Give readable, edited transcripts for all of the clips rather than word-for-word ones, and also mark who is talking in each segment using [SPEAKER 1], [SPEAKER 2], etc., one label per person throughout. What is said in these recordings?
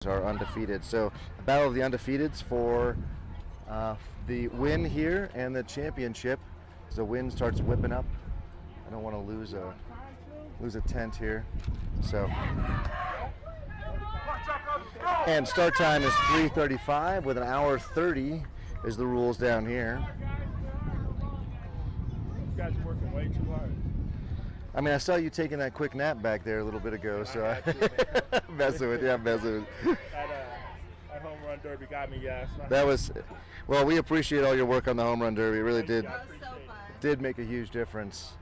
[SPEAKER 1] are undefeated. So the battle of the undefeateds for the win here and the championship. As the wind starts whipping up, I don't want to lose a tent here. So, and start time is 3:35 with an hour 30 is the rules down here.
[SPEAKER 2] You guys are working way too hard.
[SPEAKER 1] I mean, I saw you taking that quick nap back there a little bit ago, so I'm messing with you. I'm messing with you.
[SPEAKER 2] That home run derby got me, yeah.
[SPEAKER 1] That was, well, we appreciate all your work on the home run derby. It really did.
[SPEAKER 3] That was so fun.
[SPEAKER 1] Did make a huge difference.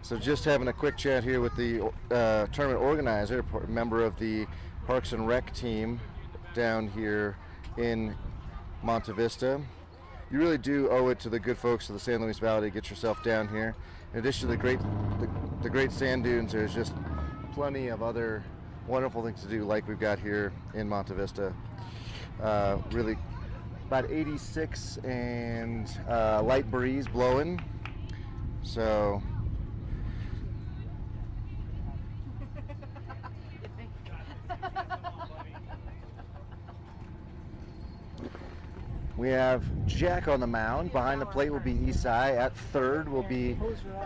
[SPEAKER 1] So just having a quick chat here with the tournament organizer, member of the Parks and Rec team down here in Monte Vista. You really do owe it to the good folks of the San Luis Valley to get yourself down here. In addition to the great sand dunes, there's just plenty of other wonderful things to do like we've got here in Monte Vista. Really about 86 and light breeze blowing. So we have Jack on the mound. Behind the plate will be Isai. At third will be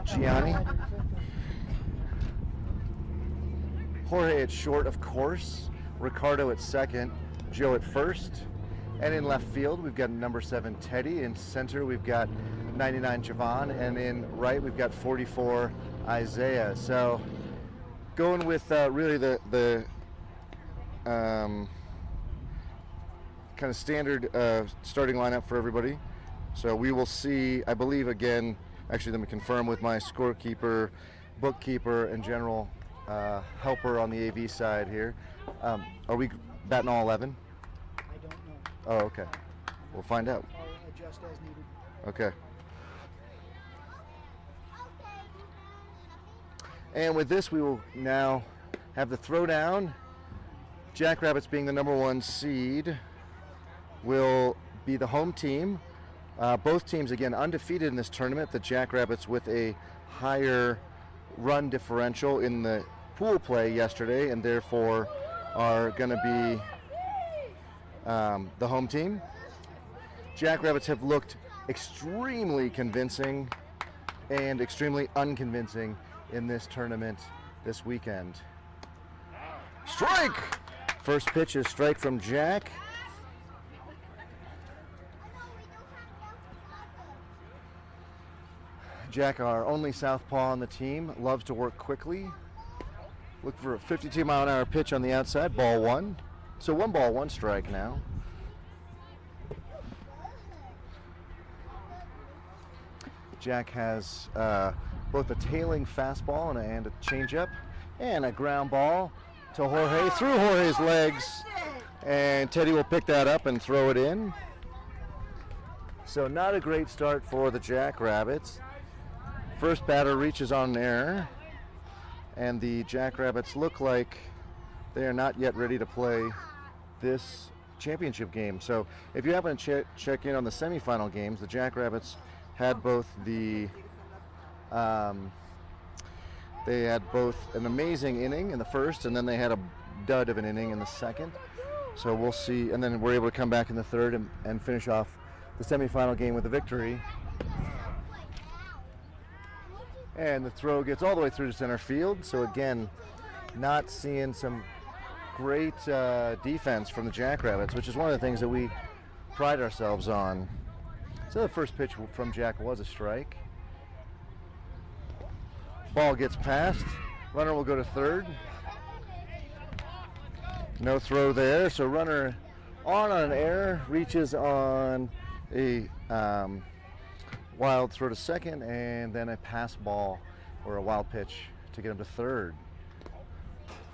[SPEAKER 1] Gianni. Jorge at short, of course. Ricardo at second. Joe at first. And in left field, we've got number 7, Teddy. In center, we've got 99, Javon. And in right, we've got 44, Isaiah. So going with really the kind of standard starting lineup for everybody. So we will see, I believe, again, actually let me confirm with my scorekeeper, bookkeeper, and general helper on the AV side here. Are we batting all 11?
[SPEAKER 4] I don't know.
[SPEAKER 1] Oh, okay. We'll find out.
[SPEAKER 4] I'll adjust as needed.
[SPEAKER 1] Okay. And with this, we will now have the throwdown. Jackrabbits being the #1 seed will be the home team. Both teams, again, undefeated in this tournament. The Jackrabbits with a higher run differential in the pool play yesterday, and therefore are going to be the home team. Jackrabbits have looked extremely convincing and extremely unconvincing in this tournament this weekend. Strike! First pitch is strike from Jack. Jack, our only southpaw on the team, loves to work quickly. Look for a 52-mile-an-hour pitch on the outside, ball 1. So 1 ball, 1 strike now. Jack has both a tailing fastball and a changeup, and a ground ball to Jorge through Jorge's legs, and Teddy will pick that up and throw it in. So not a great start for the Jackrabbits. First batter reaches on an error, and the Jackrabbits look like they are not yet ready to play this championship game. So if you happen to check in on the semifinal games, the Jackrabbits had both they had both an amazing inning in the first, and then they had a dud of an inning in the second. So we'll see, and then we're able to come back in the third and finish off the semifinal game with a victory. And the throw gets all the way through to center field. So again, not seeing some great defense from the Jackrabbits, which is one of the things that we pride ourselves on. So the first pitch from Jack was a strike. Ball gets passed. Runner will go to third. No throw there. So runner on an error, reaches on a wild throw to second, and then a pass ball or a wild pitch to get him to third.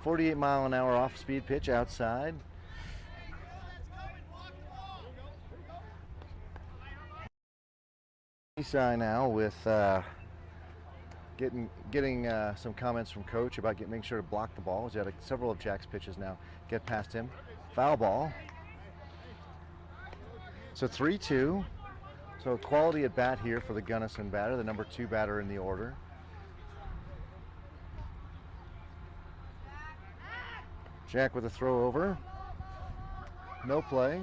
[SPEAKER 1] 48-mile-an-hour off-speed pitch outside. Isai now with getting some comments from coach about making sure to block the ball. He's had several of Jack's pitches now get past him. Foul ball. So 3-2. So quality at bat here for the Gunnison batter, the #2 batter in the order. Jack with a throw over. no play.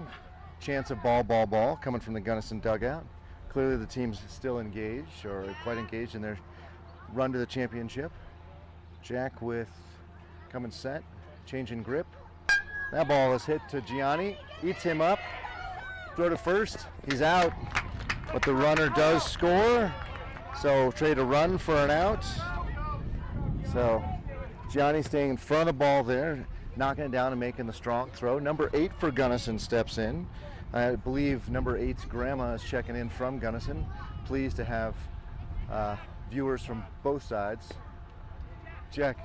[SPEAKER 1] Chance of ball coming from the Gunnison dugout. Clearly the team's still engaged, or quite engaged in their run to the championship. Jack with coming set, changing grip. That ball is hit to Gianni, eats him up. Throw to first, he's out, but the runner does score. So trade a run for an out. So Gianni staying in front of the ball there, knocking it down and making the strong throw. Number 8 for Gunnison steps in. I believe number 8's grandma is checking in from Gunnison. Pleased to have viewers from both sides. Jack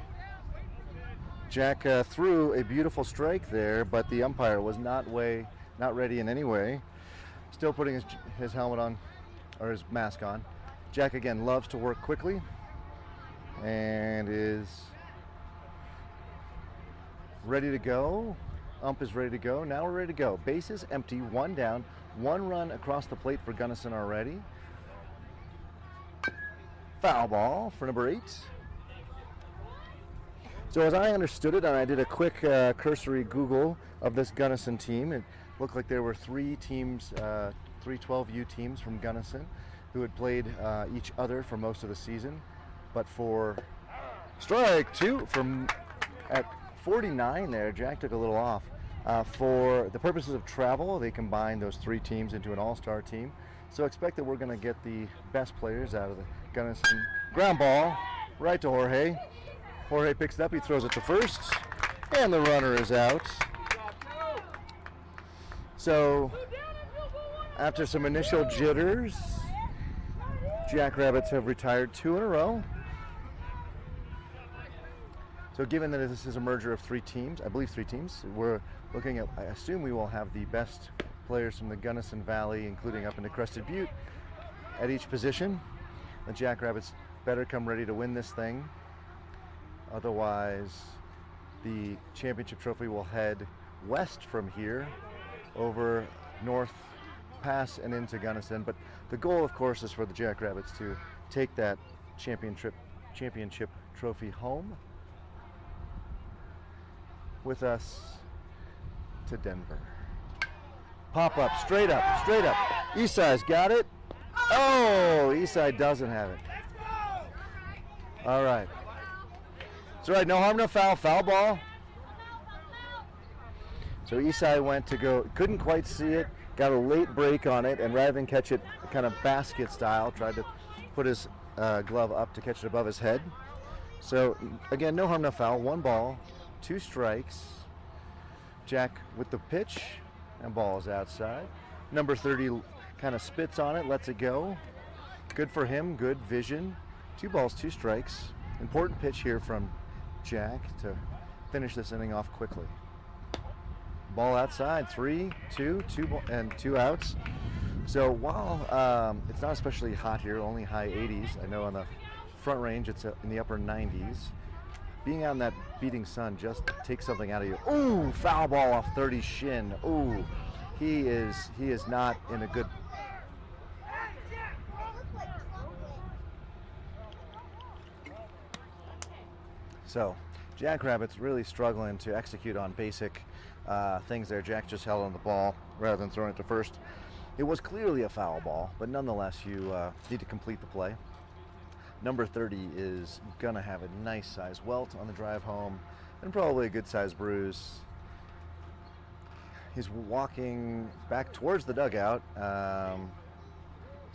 [SPEAKER 1] threw a beautiful strike there, but the umpire was not ready in any way. Still putting his helmet on, or his mask on. Jack again loves to work quickly and is ready to go. Ump is ready to go. Now we're ready to go. Bases empty, 1 down, 1 run across the plate for Gunnison already. Foul ball for number 8. So as I understood it, and I did a quick cursory Google of this Gunnison team, it looked like there were 3 teams, 3 12U teams from Gunnison who had played each other for most of the season. But for strike 2 from at 49 there, Jack took a little off. For the purposes of travel, they combined those 3 teams into an all-star team. So expect that we're going to get the best players out of the Gunnison. Ground ball right to Jorge. Jorge picks it up, he throws it to first, and the runner is out. So after some initial jitters, Jackrabbits have retired 2 in a row. So given that this is a merger of 3 teams, I believe 3 teams, we're looking at, I assume we will have the best players from the Gunnison Valley, including up into Crested Butte, at each position. The Jackrabbits better come ready to win this thing. Otherwise, the championship trophy will head west from here, over North Pass and into Gunnison. But the goal, of course, is for the Jackrabbits to take that championship trophy home with us to Denver. Pop up, straight up. Eastside's got it. Oh, Eastside doesn't have it. All right. It's all right, no harm, no foul. Foul ball. So Eastside went to go, couldn't quite see it, got a late break on it, and rather than catch it kind of basket style, tried to put his glove up to catch it above his head. So again, no harm, no foul. 1 ball, 2 strikes. Jack with the pitch, and ball is outside. Number 30 kind of spits on it, lets it go. Good for him, good vision. 2 balls, 2 strikes. Important pitch here from Jack to finish this inning off quickly. Ball outside, 3, 2, 2 outs. So while it's not especially hot here, only high 80s, I know on the front range it's in the upper 90s. Being out in that beating sun just takes something out of you. Ooh, foul ball off 30's shin. Ooh, he is not in a good. So, Jackrabbits really struggling to execute on basic things there. Jack just held on the ball rather than throwing it to first. It was clearly a foul ball, but nonetheless, you need to complete the play. Number 30 is gonna have a nice size welt on the drive home, and probably a good size bruise. He's walking back towards the dugout, so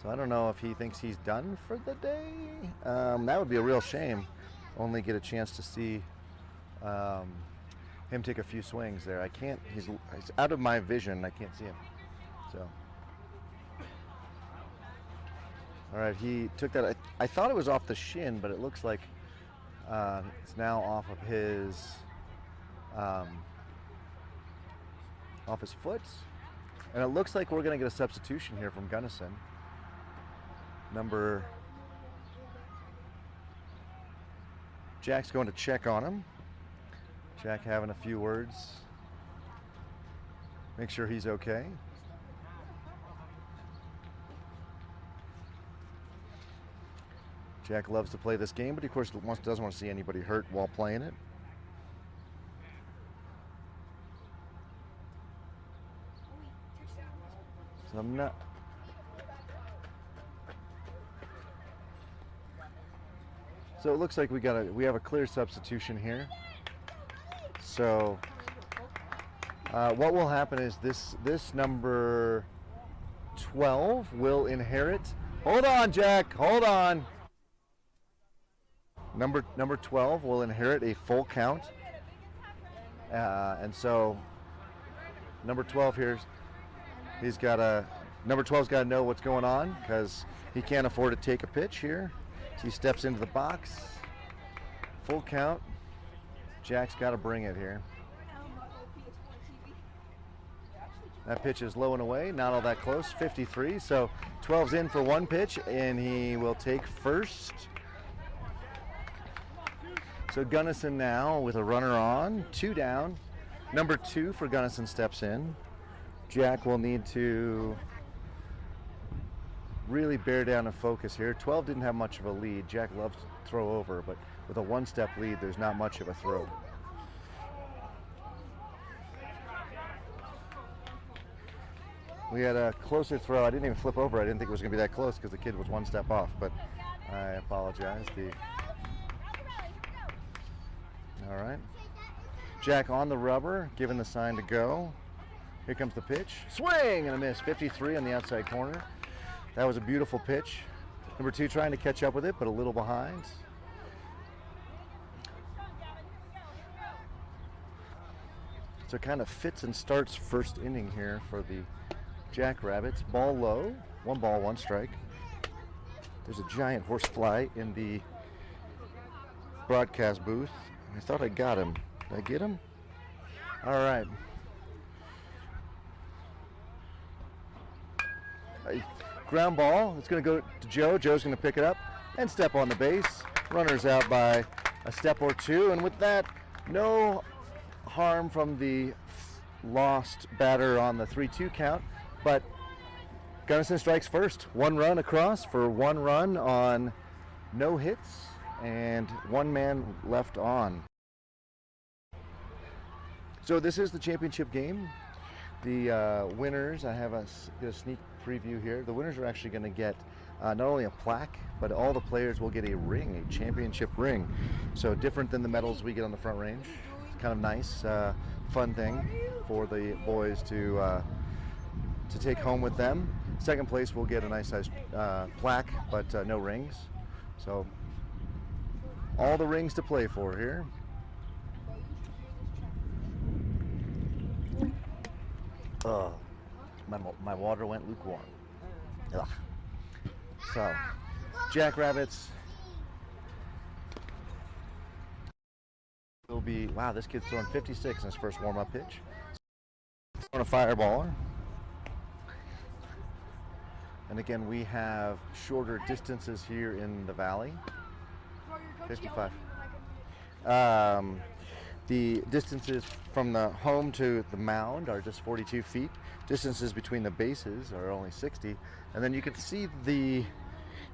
[SPEAKER 1] I don't know if he thinks he's done for the day. That would be a real shame. Only get a chance to see him take a few swings there. I can't, he's out of my vision, I can't see him. So. All right, he took that, I thought it was off the shin, but it looks like it's now off of his foot. And it looks like we're gonna get a substitution here from Gunnison. Jack's going to check on him. Jack having a few words. Make sure he's okay. Jack loves to play this game, but of course doesn't want to see anybody hurt while playing it. So I'm not. So it looks like we have a clear substitution here. So what will happen is this number 12 will inherit. Hold on, Jack. Hold on. Number 12 will inherit a full count, and so number 12 here, number 12's got to know what's going on because he can't afford to take a pitch here. So he steps into the box, full count. Jack's got to bring it here. That pitch is low and away, not all that close, 53. So 12's in for one pitch, and he will take first. So Gunnison now with a runner on, 2 down. Number 2 for Gunnison steps in. Jack will need to really bear down and focus here. 12 didn't have much of a lead. Jack loves to throw over, but with a 1-step lead, there's not much of a throw. We had a closer throw. I didn't even flip over. I didn't think it was going to be that close because the kid was 1 step off, but I apologize. All right. Jack on the rubber, given the sign to go. Here comes the pitch. Swing and a miss. 53 on the outside corner. That was a beautiful pitch. Number 2 trying to catch up with it, but a little behind. So it kind of fits and starts first inning here for the Jackrabbits. Ball low. 1 ball, 1 strike. There's a giant horsefly in the broadcast booth. I thought I got him. Did I get him? All right. Ground ball. It's going to go to Joe. Joe's going to pick it up and step on the base. Runner's out by a step or 2. And with that, no harm from the lost batter on the 3-2 count. But Gunnison strikes first. 1 run across for 1 run on no hits and 1 man left on. So this is the championship game. The winners, I have a sneak preview here. The winners are actually going to get not only a plaque, but all the players will get a ring, a championship ring. So different than the medals we get on the Front Range. It's kind of nice, fun thing for the boys to take home with them. Second place will get a nice sized plaque, but no rings. So all the rings to play for here. My water went lukewarm. Ugh. So, Jackrabbits will be, wow, this kid's throwing 56 in his first warm-up pitch. On a fireballer. And again, we have shorter distances here in the valley. 55. The distances from the home to the mound are just 42 feet. Distances between the bases are only 60. And then you can see the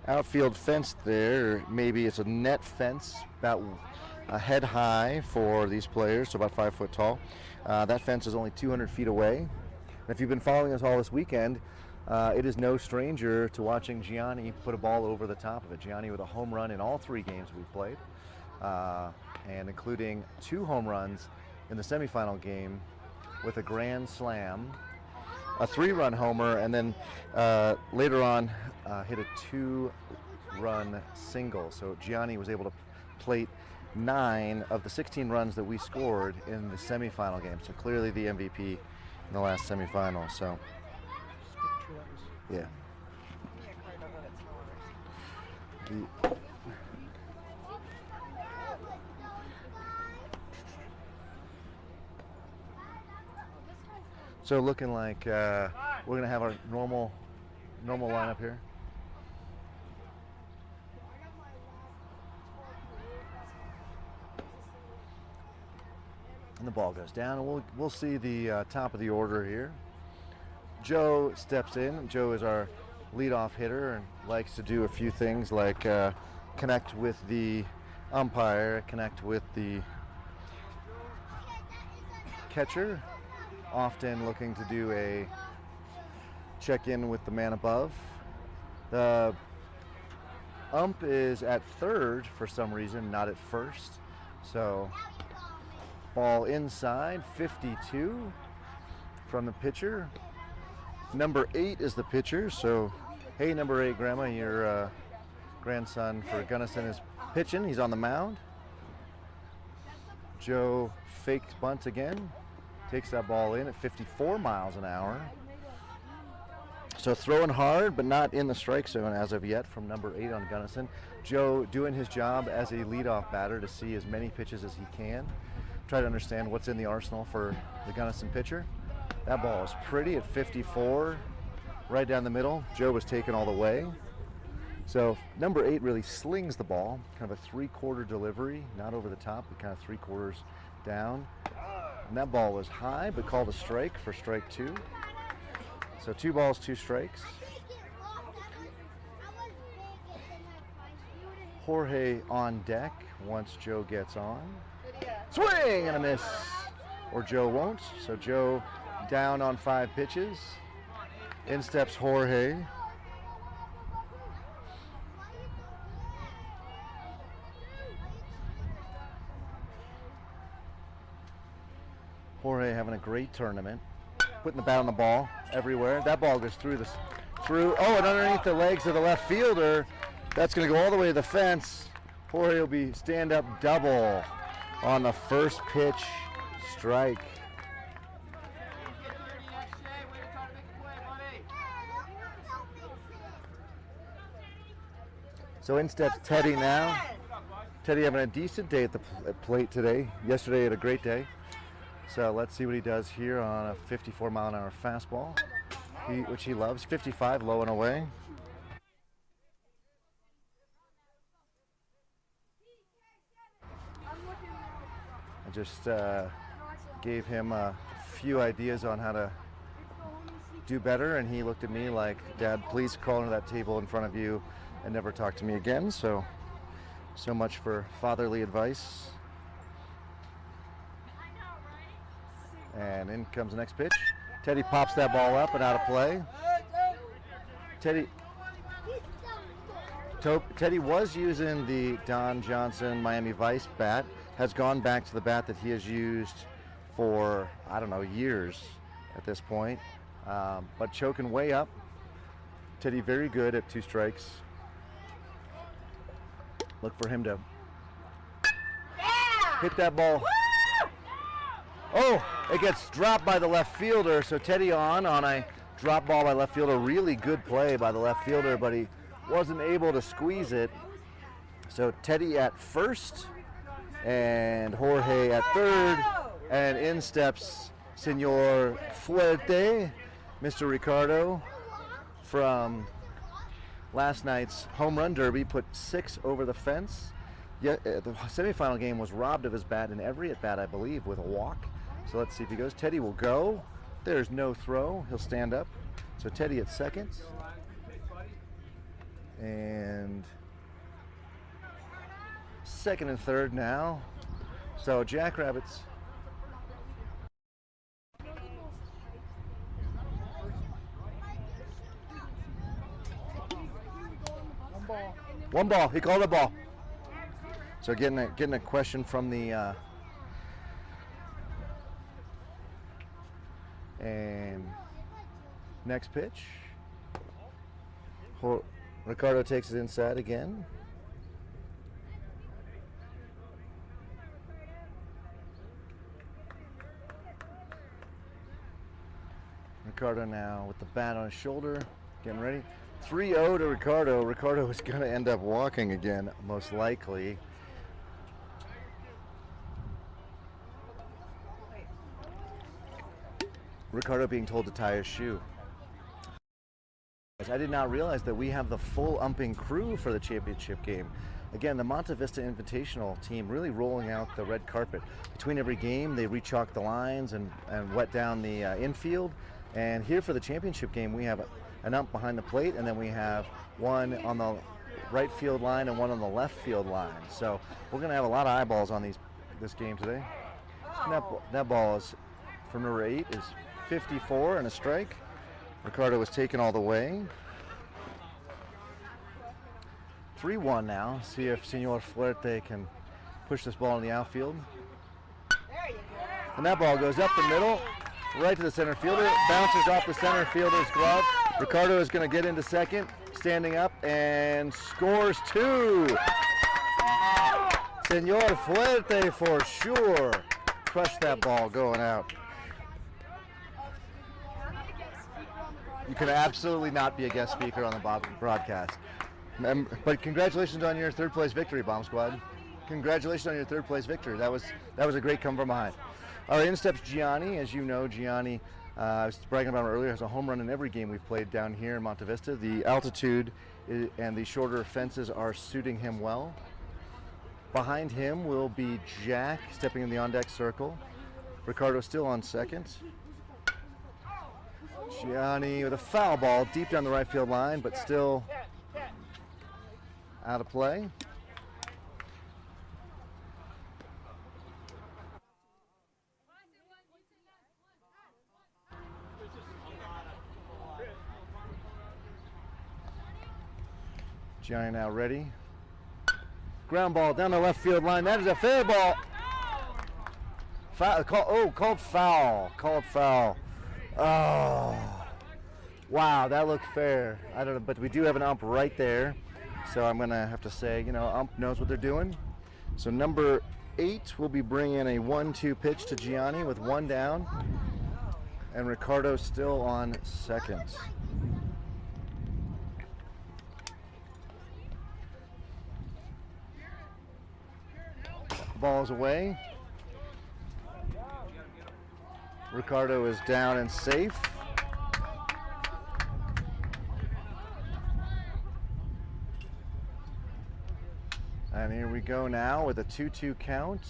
[SPEAKER 1] outfield fence there. Maybe it's a net fence about a head high for these players, so about 5 foot tall. That fence is only 200 feet away. And if you've been following us all this weekend, it is no stranger to watching Gianni put a ball over the top of it. Gianni with a home run in all 3 games we've played. And including 2 home runs in the semifinal game with a grand slam, a 3-run homer, and then later on hit a 2-run single. So Gianni was able to plate 9 of the 16 runs that we scored in the semifinal game. So clearly the MVP in the last semifinal. So yeah. So looking like we're going to have our normal lineup here. And the ball goes down, and we'll see the top of the order here. Joe steps in. Joe is our leadoff hitter and likes to do a few things like connect with the umpire, connect with the catcher, often looking to do a check in with the man above. The ump is at third for some reason, not at first. So ball inside, 52 from the pitcher. Number 8 is the pitcher. So, hey, number 8, Grandma, your grandson for Gunnison is pitching. He's on the mound. Joe faked bunt again. Takes that ball in at 54 miles an hour. So throwing hard, but not in the strike zone as of yet from number 8 on Gunnison. Joe doing his job as a leadoff batter to see as many pitches as he can. Try to understand what's in the arsenal for the Gunnison pitcher. That ball is pretty at 54, right down the middle. Joe was taken all the way. So number 8 really slings the ball, kind of a 3/4 delivery, not over the top, but kind of 3/4 down. And that ball was high, but called a strike for strike 2. So 2 balls, 2 strikes. Jorge on deck once Joe gets on. Swing and a miss, or Joe won't. So Joe down on 5 pitches. In steps Jorge. Jorge having a great tournament, putting the bat on the ball everywhere. That ball goes through and underneath the legs of the left fielder. That's going to go all the way to the fence. Jorge will be stand-up double on the first pitch strike. So in steps Teddy now. Teddy having a decent day at the plate today. Yesterday had a great day. So let's see what he does here on a 54-mile-an-hour fastball, which he loves. 55, low and away. I just gave him a few ideas on how to do better, and he looked at me like, "Dad, please crawl into that table in front of you and never talk to me again." So much for fatherly advice. And in comes the next pitch. Teddy pops that ball up and out of play. Teddy was using the Don Johnson Miami Vice bat, has gone back to the bat that he has used for, I don't know, years at this point. But choking way up. Teddy very good at 2 strikes. Look for him to hit that ball. Oh, it gets dropped by the left fielder. So Teddy on a drop ball by left fielder. Really good play by the left fielder, but he wasn't able to squeeze it. So Teddy at first and Jorge at third. And in steps Senor Fuerte, Mr. Ricardo from last night's home run derby, put 6 over the fence. Yeah, the semifinal game was robbed of his bat in every at bat, I believe, with a walk. So let's see if he goes. Teddy will go. There's no throw. He'll stand up. So Teddy at second. And second and third now. So Jackrabbits. One ball. He called a ball. So getting a question from the and next pitch. Ricardo takes it inside again. Ricardo now with the bat on his shoulder, getting ready. 3-0 to Ricardo. Ricardo is going to end up walking again, most likely. Ricardo being told to tie his shoe. I did not realize that we have the full umping crew for the championship game. Again, the Monte Vista Invitational team really rolling out the red carpet. Between every game, they re-chalk the lines and wet down the infield. And here for the championship game, we have an ump behind the plate, and then we have one on the right field line and one on the left field line. So we're going to have a lot of eyeballs on this game today. And that ball is from number 8 is 54 and a strike. Ricardo was taken all the way. 3-1 now. See if Senor Fuerte can push this ball in the outfield. And that ball goes up the middle, right to the center fielder. Bounces off the center fielder's glove. Ricardo is going to get into second, standing up, and scores 2. Senor Fuerte for sure. Crushed that ball going out. You can absolutely not be a guest speaker on the broadcast. But congratulations on your third place victory, Bomb Squad. Congratulations on your third place victory. That was a great come from behind. All right, in steps Gianni. As you know, Gianni, I was bragging about him earlier, has a home run in every game we've played down here in Monte Vista. The altitude and the shorter fences are suiting him well. Behind him will be Jack stepping in the on-deck circle. Ricardo still on second. Gianni with a foul ball deep down the right field line, but still out of play. Gianni now ready. Ground ball down the left field line. That is a fair ball. Foul, called foul. Called foul. Oh, wow, that looked fair. I don't know, but we do have an ump right there. So I'm going to have to say, ump knows what they're doing. So number 8 will be bringing a 1-2 pitch to Gianni with 1 down. And Ricardo still on second. Ball is away. Ricardo is down and safe. And here we go now with a 2-2 count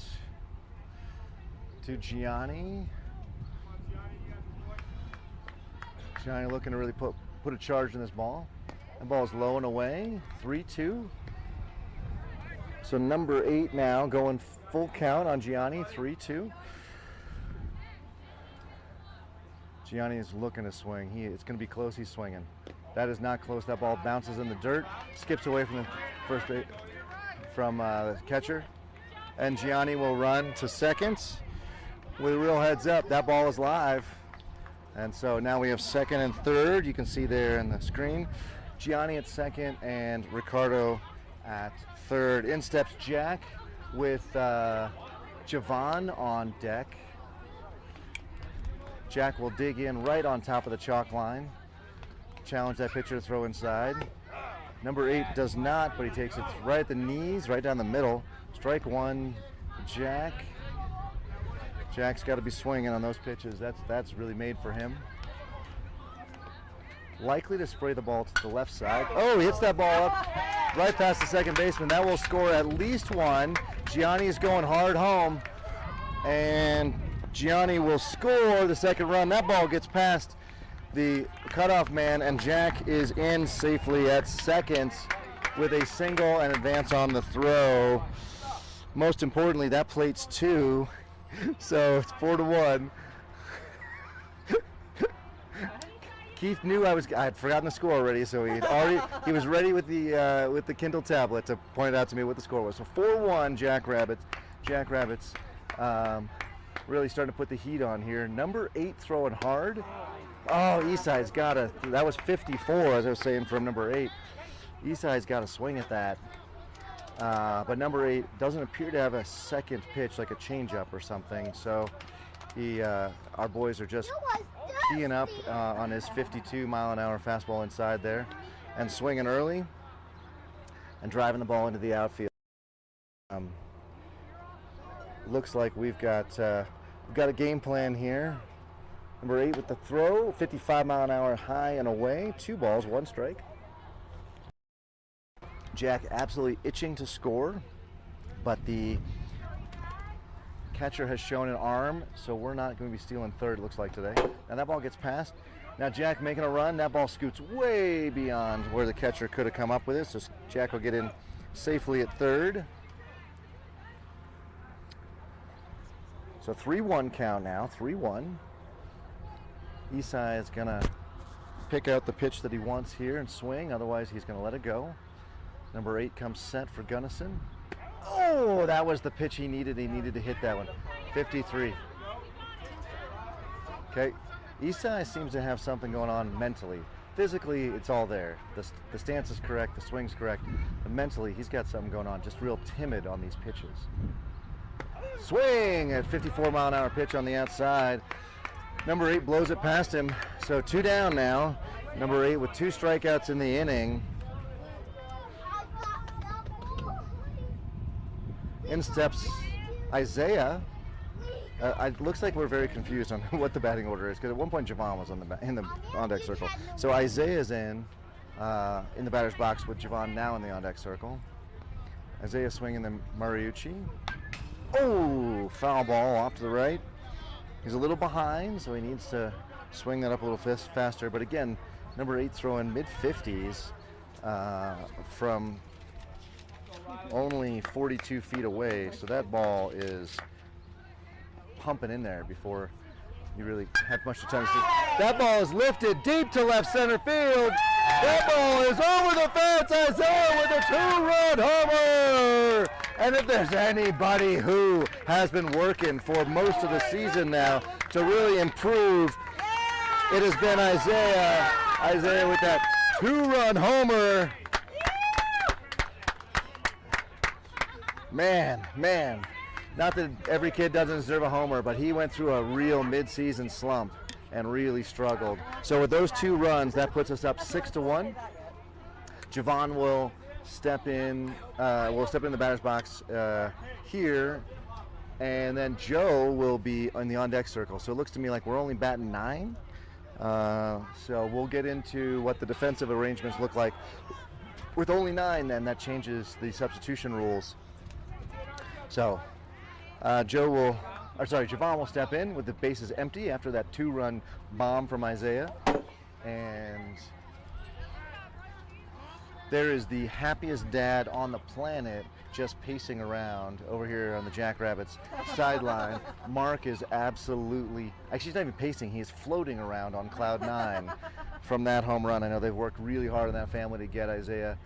[SPEAKER 1] to Gianni. Gianni looking to really put a charge in this ball. That ball is low and away. 3-2. So number 8 now going full count on Gianni. 3-2. Gianni is looking to swing. It's going to be close. He's swinging. That is not close. That ball bounces in the dirt, skips away from the first base, from the catcher, and Gianni will run to second with a real heads up. That ball is live, and so now we have second and third. You can see there in the screen, Gianni at second and Ricardo at third. In steps Jack with Javon on deck. Jack will dig in right on top of the chalk line. Challenge that pitcher to throw inside. Number 8 does not, but he takes it right at the knees, right down the middle. Strike 1, Jack. Jack's got to be swinging on those pitches. That's really made for him. Likely to spray the ball to the left side. Oh, he hits that ball up right past the second baseman. That will score at least 1. Gianni is going hard home, and Gianni will score the second run. That ball gets past the cutoff man, and Jack is in safely at second with a single and advance on the throw. Most importantly, that plates 2, so it's 4-1. Keith knew I had forgotten the score already, so he was ready with the Kindle tablet to point out to me what the score was. So 4-1 Jackrabbits. Really starting to put the heat on here. Number 8 throwing hard. Oh, Eastside's got a, that was 54, as I was saying, from number 8. Eastside's got a swing at that. But number 8 doesn't appear to have a second pitch, like a changeup or something. So our boys are just keying up on his 52-mile-an-hour fastball inside there and swinging early and driving the ball into the outfield. Looks like we've got a game plan here. Number 8 with the throw, 55-mile-an-hour high and away. 2 balls, 1 strike. Jack absolutely itching to score, but the catcher has shown an arm, so we're not going to be stealing third, it looks like, today. Now that ball gets past. Now Jack making a run. That ball scoots way beyond where the catcher could have come up with it, so Jack will get in safely at third. So 3-1 count now, 3-1. Eastside is gonna pick out the pitch that he wants here and swing. Otherwise, he's going to let it go. Number 8 comes set for Gunnison. Oh, that was the pitch he needed. He needed to hit that one. 53. Okay. Isai seems to have something going on mentally. Physically, it's all there. The stance is correct. The swing's correct. But mentally, he's got something going on. Just real timid on these pitches. Swing at 54-mile-an-hour pitch on the outside. Number 8 blows it past him. So 2 down now. Number 8 with 2 strikeouts in the inning. In steps Isaiah. It looks like we're very confused on what the batting order is, because at one point Javon was in the on-deck circle. So Isaiah's in the batter's box with Javon now in the on-deck circle. Isaiah swinging the Mariucci. Oh, foul ball off to the right. He's a little behind, so he needs to swing that up a little faster. But again, number 8 throwing mid-50s from only 42 feet away. So that ball is pumping in there before you really have much time to see. That ball is lifted deep to left center field. That ball is over the fence. Isaiah with a 2-run homer. And if there's anybody who has been working for most of the season now to really improve, it has been Isaiah. Isaiah with that 2-run homer. Man. Not that every kid doesn't deserve a homer, but he went through a real mid-season slump and really struggled. So with those 2 runs, that puts us up 6-1. Javon will step in. The batter's box here, and then Joe will be in the on-deck circle. So it looks to me like we're only batting 9. So we'll get into what the defensive arrangements look like. With only 9, then that changes the substitution rules. So. Javon will step in with the bases empty after that 2-run bomb from Isaiah. And there is the happiest dad on the planet just pacing around over here on the Jackrabbits sideline. Mark is actually he's not even pacing, he's floating around on cloud 9 from that home run. I know they've worked really hard in that family to get Isaiah,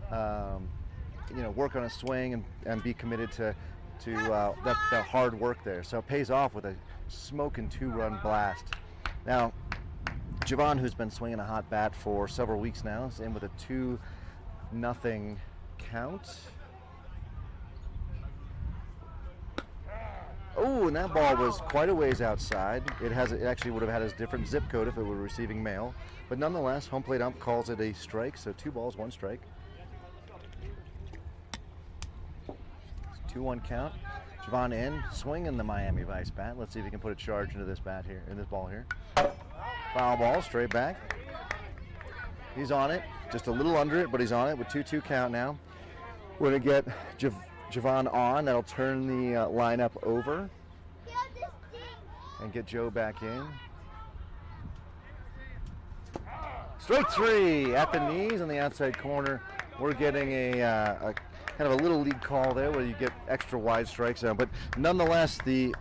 [SPEAKER 1] work on a swing and be committed to that hard work there. So it pays off with a smoking 2-run blast. Now, Javon, who's been swinging a hot bat for several weeks now, is in with a 2-0 count. Oh, and that ball was quite a ways outside. It actually would have had a different zip code if it were receiving mail. But nonetheless, home plate ump calls it a strike, so 2 balls, 1 strike. 2-1 count. Javon in, swinging the Miami Vice bat. Let's see if he can put a charge into this bat here, in this ball here. Foul ball, straight back. He's on it, just a little under it, but he's on it with 2-2 count now. We're gonna get Javon on. That'll turn the lineup over and get Joe back in. Strike 3 at the knees on the outside corner. We're getting a kind of a little league call there where you get extra wide strikes. But nonetheless, the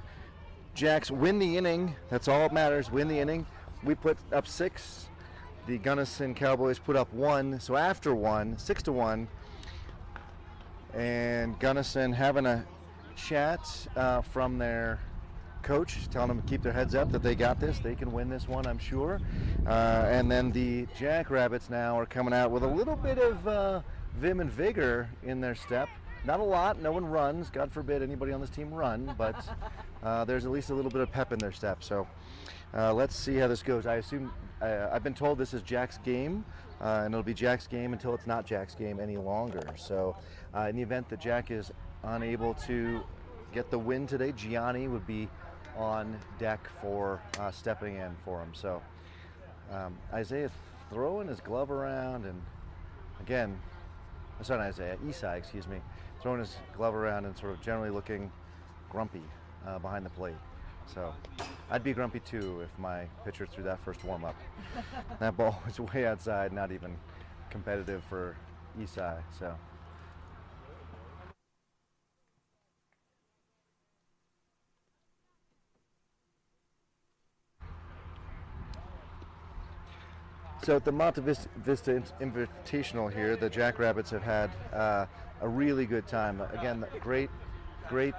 [SPEAKER 1] Jacks win the inning. That's all that matters, win the inning. We put up 6. The Gunnison Cowboys put up 1. So after 1, 6-1. And Gunnison having a chat from their coach, telling them to keep their heads up, that they got this. They can win this one, I'm sure. And then the Jackrabbits now are coming out with a little bit of vim and vigor in their step. Not a lot, no one runs. God forbid anybody on this team run, but there's at least a little bit of pep in their step. So let's see how this goes. I assume, I've been told this is Jack's game, and it'll be Jack's game until it's not Jack's game any longer. So in the event that Jack is unable to get the win today, Gianni would be on deck for stepping in for him. So Isaiah throwing his glove around, and again, sorry, not Isaiah, Isai, excuse me, throwing his glove around and sort of generally looking grumpy behind the plate. So I'd be grumpy too if my pitcher threw that first warm-up. That ball was way outside, not even competitive for Isai. So. So at the Monte Vista Invitational here, the Jackrabbits have had a really good time. Again, great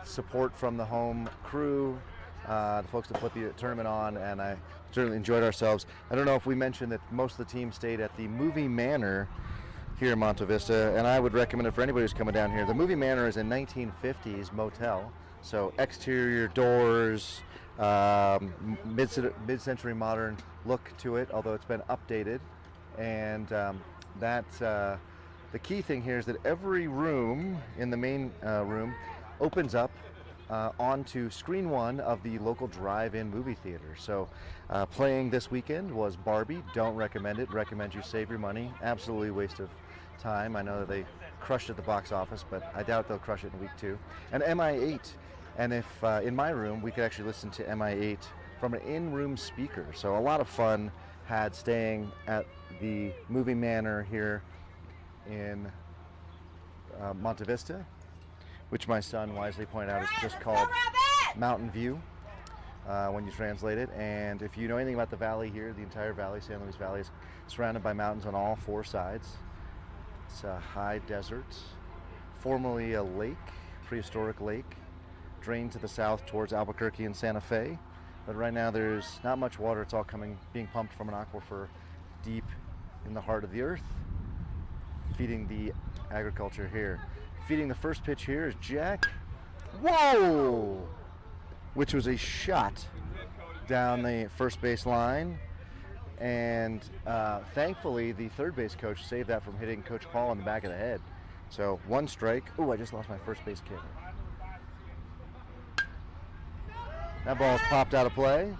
[SPEAKER 1] support from the home crew, the folks that put the tournament on, and I certainly enjoyed ourselves. I don't know if we mentioned that most of the team stayed at the Movie Manor here in Monte Vista, and I would recommend it for anybody who's coming down here. The Movie Manor is a 1950s motel, so exterior doors, mid-century modern look to it, although it's been updated. And the key thing here is that every room in the main room opens up onto screen one of the local drive-in movie theater. So playing this weekend was Barbie. Don't recommend it. Recommend you save your money. Absolutely waste of time. I know that they crushed at the box office, but I doubt they'll crush it in week 2. And MI8. And if in my room, we could actually listen to MI8 from an in-room speaker. So a lot of fun had staying at the Movie Manor here in Monte Vista, which my son wisely pointed out is just called Mountain View when you translate it. And if you know anything about the valley here, the entire valley, San Luis Valley, is surrounded by mountains on all 4 sides. It's a high desert, formerly a lake, prehistoric lake, drained to the south towards Albuquerque and Santa Fe. But right now there's not much water. It's all being pumped from an aquifer deep in the heart of the earth, feeding the agriculture here. Feeding the first pitch here is Jack. Whoa! Which was a shot down the first base line. And thankfully, the third base coach saved that from hitting Coach Paul in the back of the head. So 1 strike. Oh, I just lost my first base kicker. That ball's popped out of play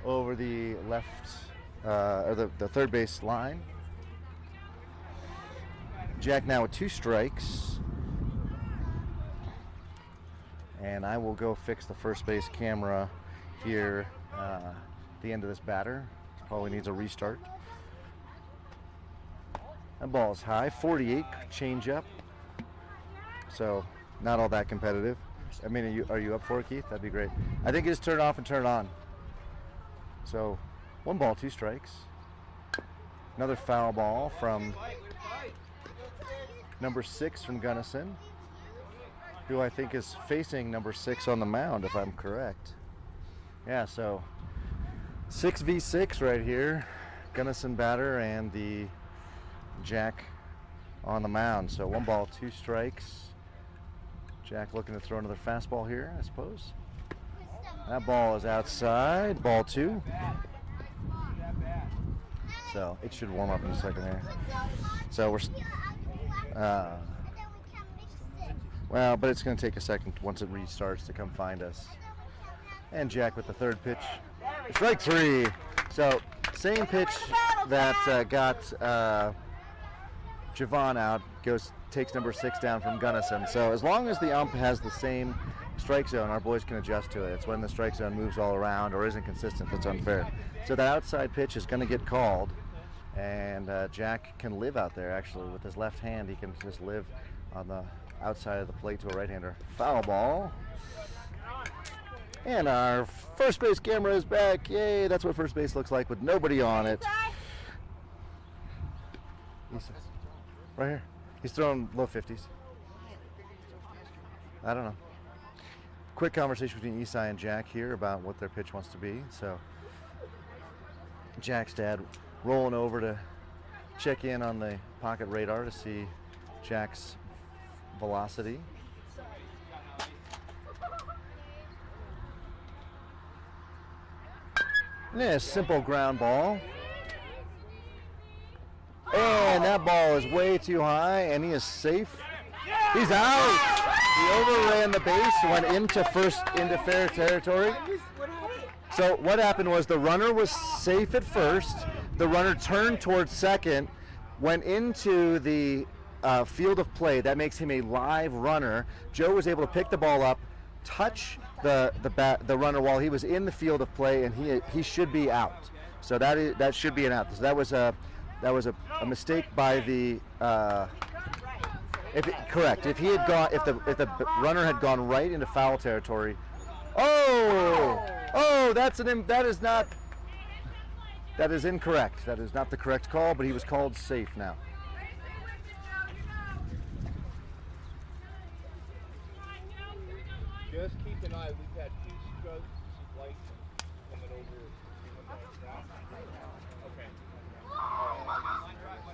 [SPEAKER 1] over the left, or the third base line. Jack now with 2 strikes. And I will go fix the first base camera here at the end of this batter. Probably needs a restart. That ball is high, 48 changeup. So not all that competitive. I mean, are you up for it, Keith? That'd be great. I think you just turn it off and turn it on. So 1 ball, 2 strikes. Another foul ball from number 6 from Gunnison, who I think is facing number 6 on the mound, if I'm correct. Yeah, so 6v6 right here. Gunnison batter and the Jack on the mound. So 1 ball, 2 strikes. Jack looking to throw another fastball here, I suppose. That ball is outside. Ball 2. So it should warm up in a second here. So we're well, but it's going to take a second once it restarts to come find us. And Jack with the third pitch. Strike 3. So same pitch that got Javon out, takes number 6 down from Gunnison. So as long as the ump has the same strike zone, our boys can adjust to it. It's when the strike zone moves all around or isn't consistent that's unfair. So that outside pitch is going to get called, and Jack can live out there actually. With his left hand, he can just live on the outside of the plate to a right-hander. Foul ball. And our first base camera is back. Yay, that's what first base looks like with nobody on it. Right here. He's throwing low 50s. I don't know. Quick conversation between Isai and Jack here about what their pitch wants to be. So Jack's dad rolling over to check in on the pocket radar to see Jack's velocity. Yeah, simple ground ball. And that ball is way too high, and he is safe. He's out. He overran the base, went into fair territory. So what happened was the runner was safe at first. The runner turned towards second, went into the field of play. That makes him a live runner. Joe was able to pick the ball up, touch the runner while he was in the field of play, and he should be out. So that should be an out. So that was a mistake by the correct. If the runner had gone right into foul territory. That is not. That is incorrect. That is not the correct call, but he was called safe now.
[SPEAKER 2] Just keep an eye. We've had 2 strokes, some lights coming over.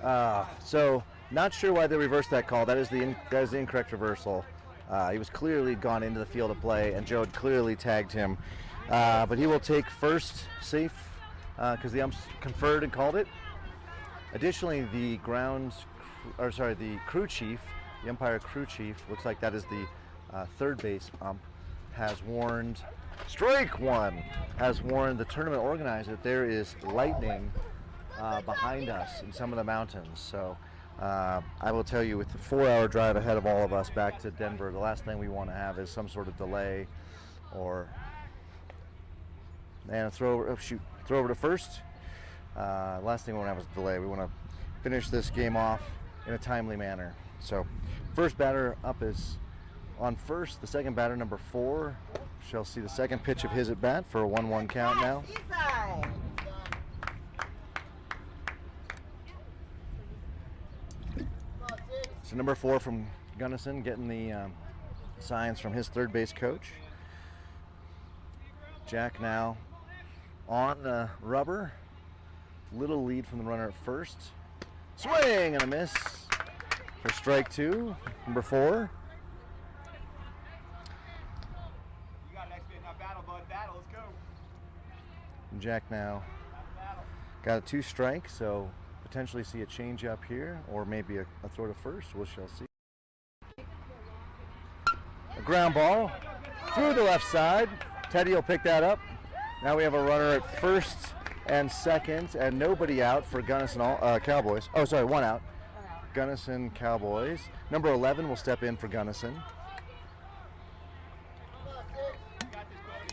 [SPEAKER 2] Okay.
[SPEAKER 1] So not sure why they reversed that call. That is the incorrect reversal. He was clearly gone into the field of play, and Joe had clearly tagged him. But he will take first safe because the umps conferred and called it. Additionally, the crew chief, the umpire crew chief, looks like that is the third base ump, has warned, strike one, has warned the tournament organizer that there is lightning behind us in some of the mountains. So I will tell you, with the 4-hour drive ahead of all of us back to Denver, the last thing we want to have is some sort of delay or a throw over to first. Last thing we want to have is a delay. We want to finish this game off in a timely manner. So first batter up is on first. The second batter, number 4, shall see the second pitch of his at bat for a 1-1 count now. So number 4 from Gunnison getting the signs from his third base coach. Jack now on the rubber. Little lead from the runner at first. Swing and a miss for strike 2, number 4. And Jack now got a 2 strike, so potentially see a change up here, or maybe a throw to first. We shall see. A ground ball through the left side. Teddy will pick that up. Now we have a runner at first and second, and nobody out for Gunnison Cowboys. Oh, sorry, 1 out. Gunnison Cowboys. Number 11 will step in for Gunnison.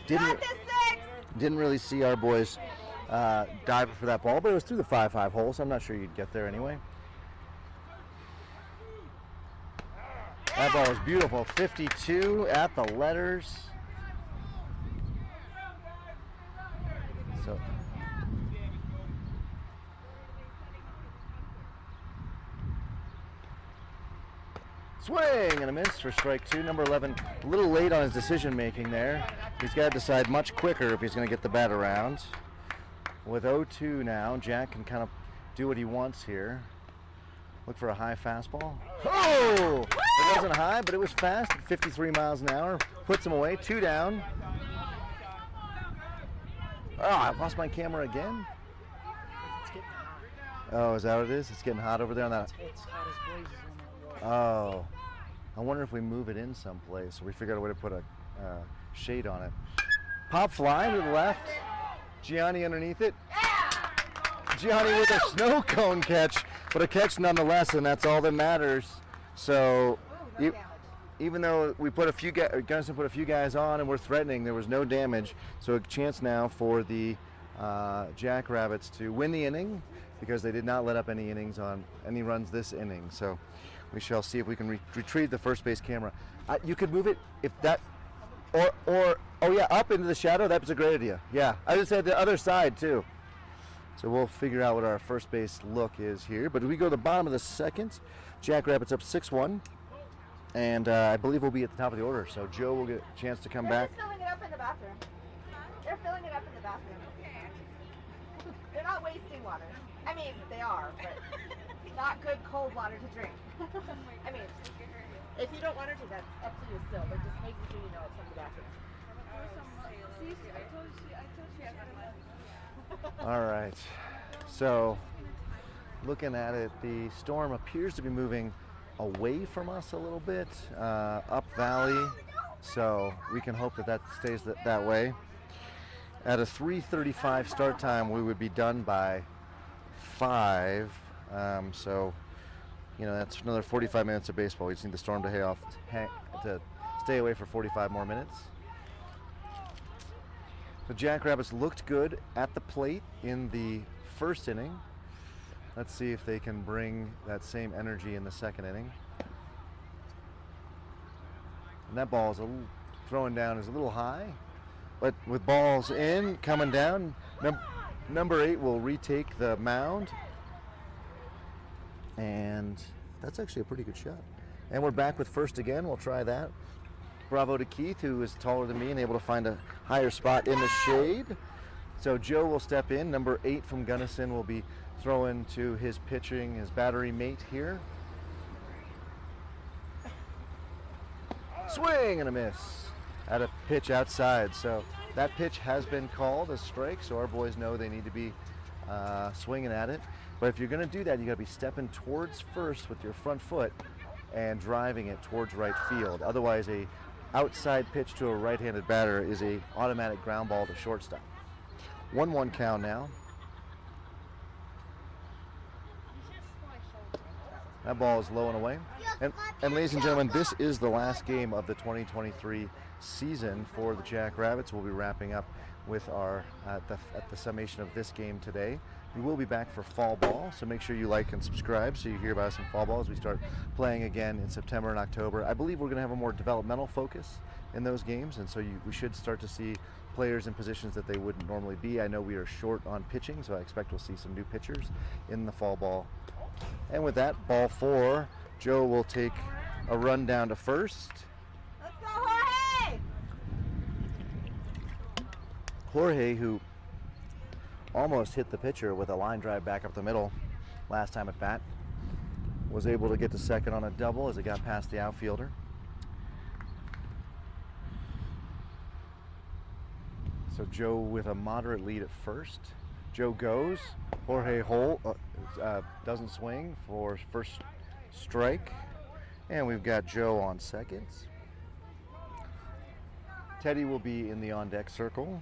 [SPEAKER 1] Didn't really see our boys dive for that ball, but it was through the 5-5 hole, so I'm not sure you'd get there anyway. That ball was beautiful. 52 at the letters. So swing and a miss for strike 2. Number 11, a little late on his decision making there. He's got to decide much quicker if he's going to get the bat around. With 0-2 now, Jack can kind of do what he wants here. Look for a high fastball. Oh! It wasn't high, but it was fast at 53 miles an hour. Puts him away. 2 down. Oh, I lost my camera again.
[SPEAKER 4] It's getting hot.
[SPEAKER 1] Oh, is that what it is? It's getting hot over there on that.
[SPEAKER 4] It's hot as blazes on that wall.
[SPEAKER 1] Oh, I wonder if we move it in someplace, or we figure out a way to put a shade on it. Pop fly to the left. Gianni underneath it. Gianni with a snow cone catch, but a catch nonetheless, and that's all that matters. So, even though we put Gunnison put a few guys on and we're threatening, there was no damage. So a chance now for the Jackrabbits to win the inning, because they did not let up any runs this inning. So we shall see if we can retrieve the first base camera. You could move it if that, or oh yeah, up into the shadow. That was a great idea. Yeah, I just said the other side too. So we'll figure out what our first base look is here. But we go to the bottom of the second. Jackrabbits up 6-1. And I believe we'll be at the top of the order. So Joe will get a chance to come back.
[SPEAKER 3] They're filling it up in the bathroom. They're filling it up in the bathroom. They're not wasting water. I mean, they are, but not good cold water to drink. I mean, if you don't want her to, that's up to you still. But just making sure you know it's from the bathroom.
[SPEAKER 1] All right. So looking at it, the storm appears to be moving away from us a little bit, up valley. So we can hope that stays that way. At a 3:35 start time, we would be done by 5. So, that's another 45 minutes of baseball. We just need the storm to stay away for 45 more minutes. The Jackrabbits looked good at the plate in the first inning. Let's see if they can bring that same energy in the second inning. And that ball is throwing down is a little high, but with balls in, coming down, Number 8 will retake the mound. And that's actually a pretty good shot. And we're back with first again. We'll try that. Bravo to Keith, who is taller than me and able to find a higher spot in the shade. So Joe will step in. Number 8 from Gunnison will be throwing to his pitching, his battery mate here. Swing and a miss at a pitch outside. So that pitch has been called a strike, so our boys know they need to be swinging at it. But if you're going to do that, you got to be stepping towards first with your front foot and driving it towards right field. Otherwise, a outside pitch to a right-handed batter is a automatic ground ball to shortstop. 1-1 count now. That ball is low and away. And ladies and gentlemen, this is the last game of the 2023 season for the Jackrabbits. We'll be wrapping up with our at the summation of this game today. We will be back for fall ball, so make sure you like and subscribe so you hear about us in fall ball as we start playing again in September and October. I believe we're going to have a more developmental focus in those games, and so we should start to see players in positions that they wouldn't normally be. I know we are short on pitching, so I expect we'll see some new pitchers in the fall ball. And with that, ball 4, Joe will take a run down to first.
[SPEAKER 3] Let's go, Jorge!
[SPEAKER 1] Jorge, who almost hit the pitcher with a line drive back up the middle last time at bat, was able to get to second on a double as it got past the outfielder. So Joe with a moderate lead at first. Joe goes. Jorge doesn't swing for first strike. And we've got Joe on second. Teddy will be in the on-deck circle.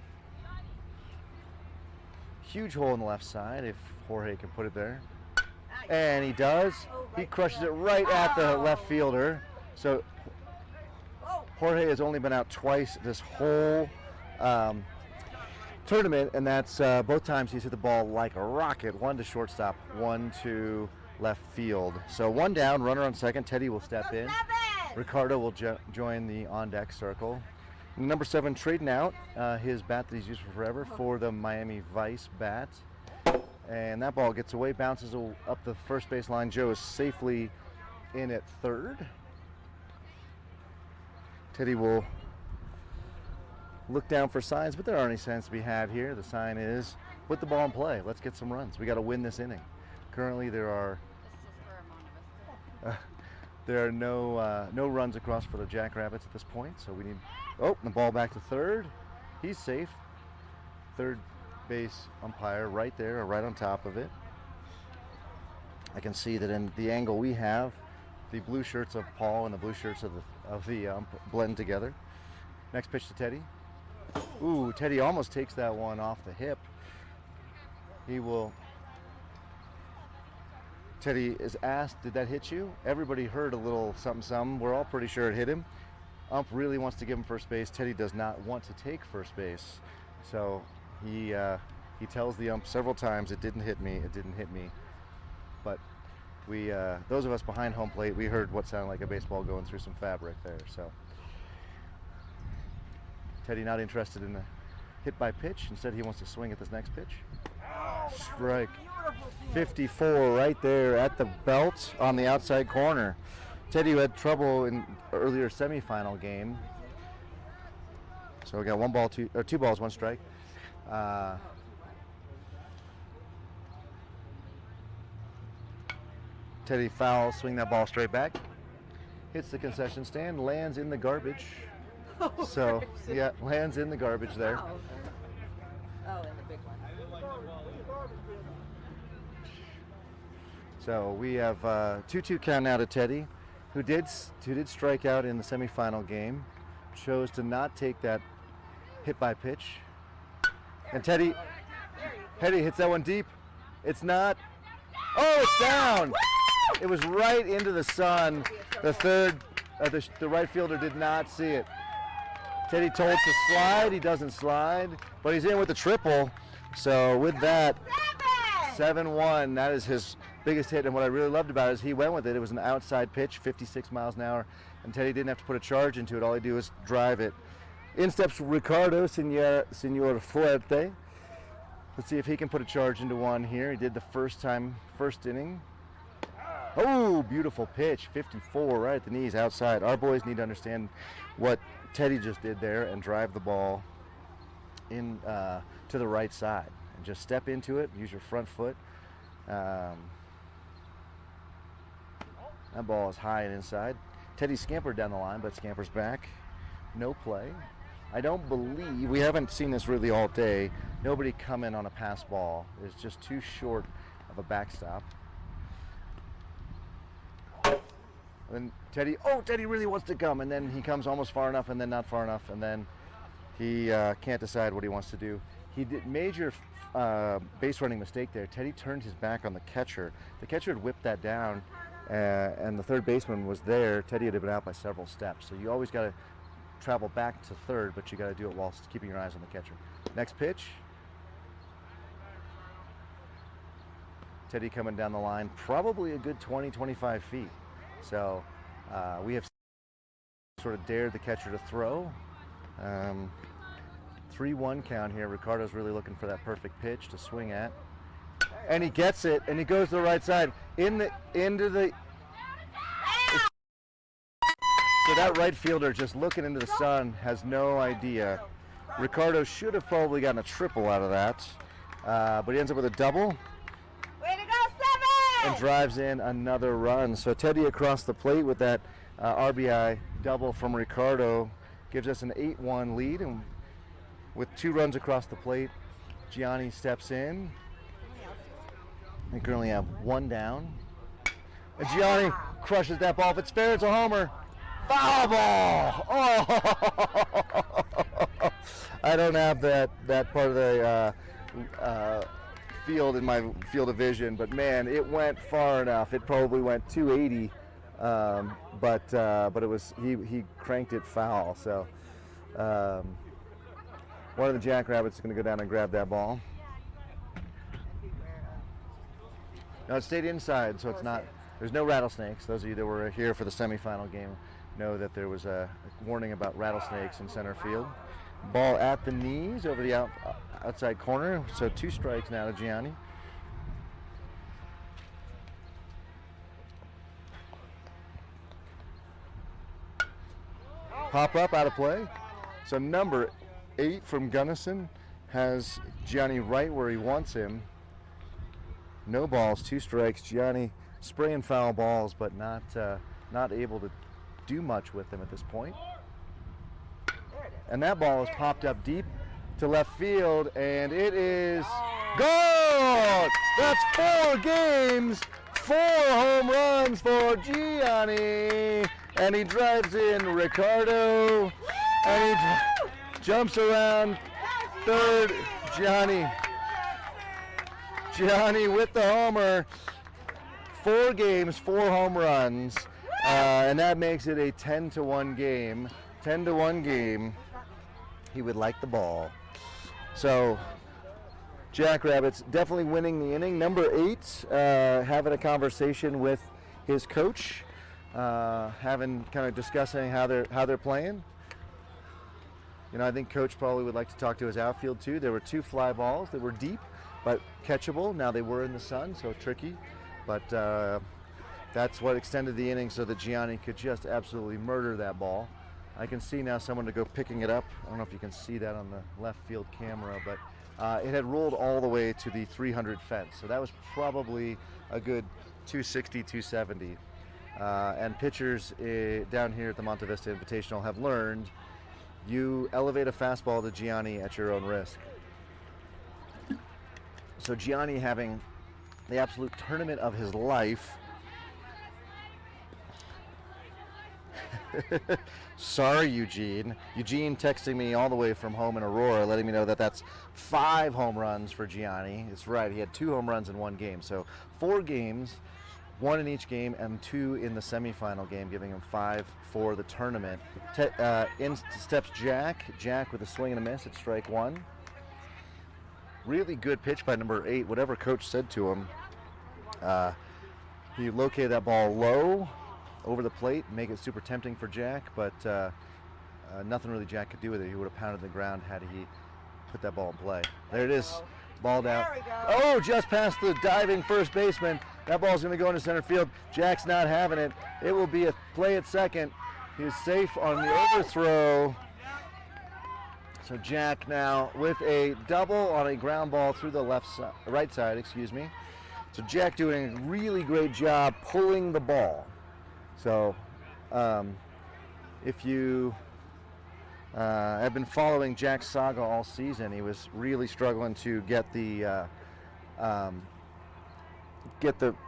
[SPEAKER 1] Huge hole in the left side if Jorge can put it there. And he does. He crushes it right at the left fielder. So Jorge has only been out twice this whole tournament, and that's both times he's hit the ball like a rocket. One to shortstop, one to left field. So 1 down, runner on second. Teddy will step in. Ricardo will join the on-deck circle. Number 7 trading out his bat that he's used for forever for the Miami Vice bat. And that ball gets away, bounces up the first base line. Joe is safely in at third. Teddy will look down for signs, but there aren't any signs to be had here. The sign is, put the ball in play. Let's get some runs. We got to win this inning. Currently there are no runs across for the Jackrabbits at this point, so we need, the ball back to third. He's safe. Third base umpire right there, or right on top of it. I can see that in the angle we have, the blue shirts of Paul and the blue shirts of the blend together. Next pitch to Teddy. Ooh, Teddy almost takes that one off the hip. Teddy is asked, did that hit you? Everybody heard a little something. We're all pretty sure it hit him. Ump really wants to give him first base. Teddy does not want to take first base. So he tells the ump several times, it didn't hit me. But those of us behind home plate, we heard what sounded like a baseball going through some fabric there. So Teddy not interested in the hit by pitch. Instead, he wants to swing at this next pitch. Strike. 54 right there at the belt on the outside corner. Teddy who had trouble in earlier semifinal game. So we got 2 balls, 1 strike. Teddy foul, swing that ball straight back. Hits the concession stand, lands in the garbage. So, yeah, lands in the garbage there.
[SPEAKER 3] Oh, in the big one.
[SPEAKER 1] So we have 2-2 count now to Teddy, who did strike out in the semifinal game. Chose to not take that hit by pitch. And Teddy hits that one deep. It's not. Oh, it's down. It was right into the sun. The right fielder did not see it. Teddy told to slide. He doesn't slide, but he's in with the triple. So with that, 7-1. That is his biggest hit. And what I really loved about it is he went with it. It was an outside pitch, 56 miles an hour, and Teddy didn't have to put a charge into it. All he do is drive it. In steps Ricardo, Senor Fuerte. Let's see if he can put a charge into one here. He did the first inning. Oh, beautiful pitch, 54 right at the knees outside. Our boys need to understand what Teddy just did there and drive the ball in to the right side. And just step into it, use your front foot. That ball is high and inside. Teddy scampered down the line, but scampers back. No play. I don't believe, we haven't seen this really all day, nobody come in on a pass ball. It's just too short of a backstop. And Teddy really wants to come, and then he comes almost far enough and then not far enough, and then he can't decide what he wants to do. He did major base running mistake there. Teddy turned his back on the catcher. The catcher had whipped that down, and the third baseman was there. Teddy had been out by several steps. So you always got to travel back to third, but you got to do it while keeping your eyes on the catcher. Next pitch. Teddy coming down the line, probably a good 20, 25 feet. So we have sort of dared the catcher to throw. 3-1 count here. Ricardo's really looking for that perfect pitch to swing at. And he gets it, and he goes to the right side. So that right fielder just looking into the sun has no idea. Ricardo should have probably gotten a triple out of that, but he ends up with a double.
[SPEAKER 3] Way to go, 7!
[SPEAKER 1] And drives in another run. So Teddy across the plate with that RBI double from Ricardo gives us an 8-1 lead. And with 2 runs across the plate, Gianni steps in. We currently have 1 down. And Gianni crushes that ball. If it's fair, it's a homer. Foul ball! Oh! I don't have that part of the field in my field of vision, but man, it went far enough. It probably went 280, but it was he cranked it foul. So one of the Jackrabbits is going to go down and grab that ball. No, it stayed inside, so it's not. There's no rattlesnakes. Those of you that were here for the semifinal game know that there was a warning about rattlesnakes in center field. Ball at the knees over the outside corner, so 2 strikes now to Gianni. Pop up, out of play. So number 8 from Gunnison has Gianni right where he wants him. No balls, 2 strikes. Gianni spraying foul balls, but not able to do much with them at this point. And that ball is popped up deep to left field, and it is gone! That's 4 games, 4 home runs for Gianni, and he drives in Ricardo, and he jumps around third. Gianni with the homer. 4 games, 4 home runs. And that makes it a 10-1 game. 10-1 game. He would like the ball. So, Jackrabbits definitely winning the inning. Number 8 having a conversation with his coach, kind of discussing how they're playing. You know, I think Coach probably would like to talk to his outfield too. There were 2 fly balls that were deep, but catchable. Now they were in the sun, so tricky. But that's what extended the inning so that Gianni could just absolutely murder that ball. I can see now someone to go picking it up. I don't know if you can see that on the left field camera, but it had rolled all the way to the 300 fence. So that was probably a good 260, 270. And pitchers down here at the Monte Vista Invitational have learned you elevate a fastball to Gianni at your own risk. So Gianni having the absolute tournament of his life. Sorry, Eugene. Eugene texting me all the way from home in Aurora, letting me know that that's 5 home runs for Gianni. It's right, he had 2 home runs in 1 game. So 4 games, 1 in each game and 2 in the semifinal game, giving him 5 for the tournament. In steps Jack with a swing and a miss at strike 1. Really good pitch by number 8, whatever coach said to him. He located that ball low over the plate, make it super tempting for Jack, but nothing really Jack could do with it. He would have pounded the ground had he put that ball in play. There it is. Ball down.
[SPEAKER 3] There we go.
[SPEAKER 1] Oh, just past the diving first baseman. That ball's going to go into center field. Jack's not having it. It will be a play at second. He's safe on the overthrow. So Jack now with a double on a ground ball through the right side, excuse me. So Jack doing a really great job pulling the ball. So if you have been following Jack's saga all season, he was really struggling to get the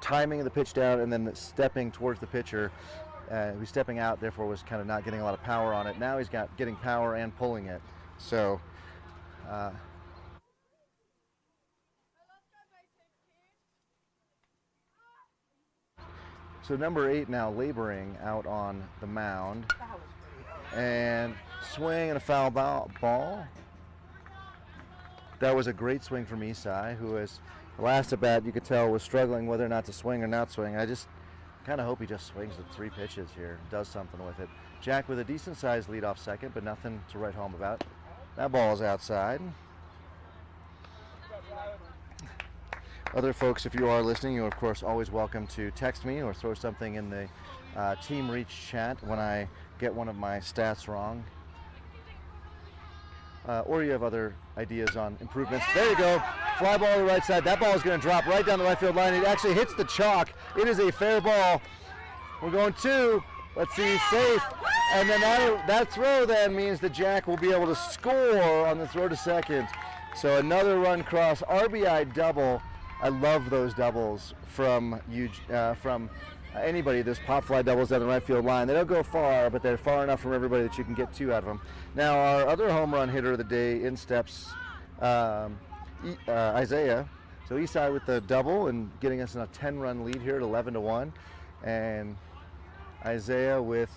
[SPEAKER 1] timing of the pitch down, and then stepping towards the pitcher. He was stepping out, therefore was kind of not getting a lot of power on it. Now he's getting power and pulling it. So so number 8 now laboring out on the mound, and swing and a foul ball. That was a great swing from Isai, who was last at bat, you could tell, was struggling whether or not to swing or not swing. I just kind of hope he just swings the 3 pitches here, does something with it. Jack with a decent sized lead off second, but nothing to write home about. That ball is outside. Other folks, if you are listening, you're of course always welcome to text me or throw something in the Team Reach chat when I get one of my stats wrong. Or you have other ideas on improvements. There you go. Fly ball to the right side. That ball is going to drop right down the right field line. It actually hits the chalk. It is a fair ball. We're going 2. Let's see, safe. And then that throw then means that Jack will be able to score on the throw to second. So another run cross, RBI double. I love those doubles from anybody. Those pop fly doubles down the right field line. They don't go far, but they're far enough from everybody that you can get 2 out of them. Now our other home run hitter of the day, in steps Isaiah. So Isai with the double and getting us in a 10-run lead here at 11-1, and Isaiah with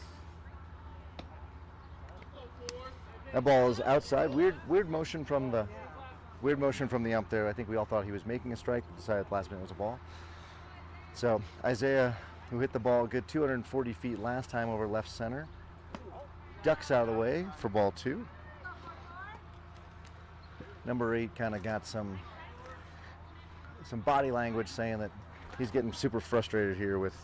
[SPEAKER 1] that ball is outside. Weird motion from the ump there. I think we all thought he was making a strike, but decided last minute it was a ball. So Isaiah, who hit the ball a good 240 feet last time over left center, ducks out of the way for ball 2. Number 8 kind of got some body language saying that he's getting super frustrated here with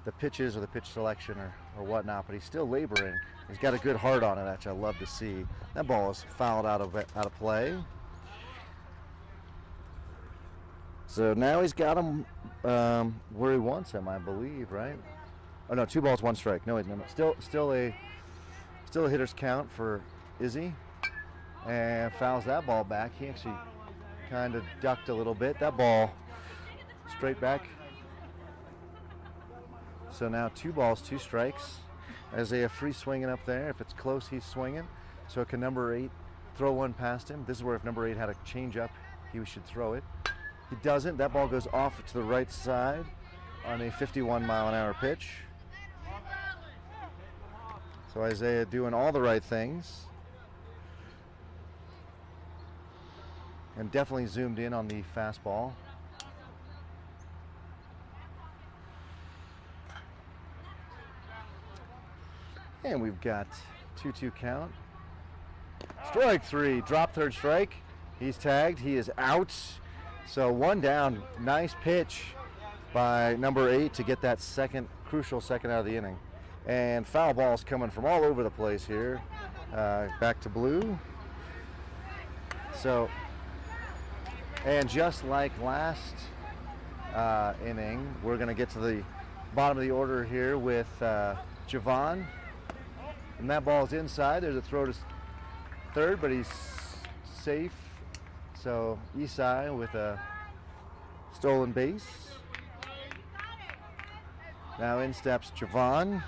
[SPEAKER 1] the pitches or the pitch selection or whatnot, but he's still laboring. He's got a good heart on it, which I love to see. That ball is fouled out of play. So now he's got him where he wants him, I believe, right? Oh no, 2 balls, 1 strike. No, still a hitter's count for Izzy, and fouls that ball back. He actually kind of ducked a little bit. That ball straight back. So now 2 balls, 2 strikes. Isaiah free swinging up there. If it's close, he's swinging. So can number 8 throw one past him? This is where if number 8 had a change up, he should throw it. He doesn't. That ball goes off to the right side on a 51-mile-an-hour pitch. So Isaiah doing all the right things. And definitely zoomed in on the fastball. And we've got 2-2 count. Strike 3, drop third strike. He's tagged, he is out. So 1 down, nice pitch by number 8 to get that crucial second out of the inning. And foul balls coming from all over the place here. Back to blue. So, and just like last inning, we're gonna get to the bottom of the order here with Javon. And that ball's inside. There's a throw to third, but he's safe. So Isai with a stolen base. Now in steps Javon.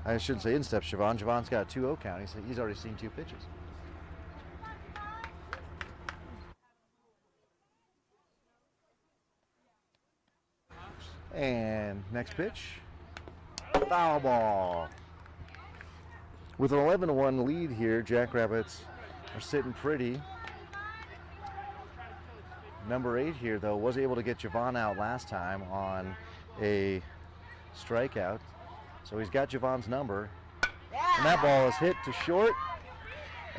[SPEAKER 1] I shouldn't say in steps Javon. Javon's got a 2-0 count. He's already seen 2 pitches. And next pitch. Foul ball. With an 11-1 lead here, Jackrabbits are sitting pretty. Number 8 here, though, was able to get Javon out last time on a strikeout. So he's got Javon's number. And that ball is hit to short.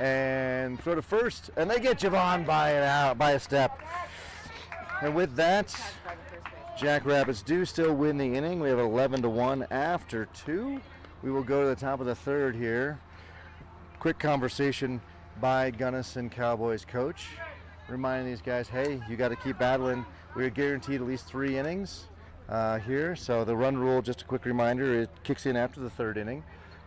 [SPEAKER 1] and throw to first, and they get Javon by a step. And with that, Jackrabbits do still win the inning. We have 11-1 after 2. We will go to the top of the third here. Quick conversation by Gunnison Cowboys coach, reminding these guys, hey, you got to keep battling. We're guaranteed at least 3 innings here. So the run rule, just a quick reminder, it kicks in after the third inning.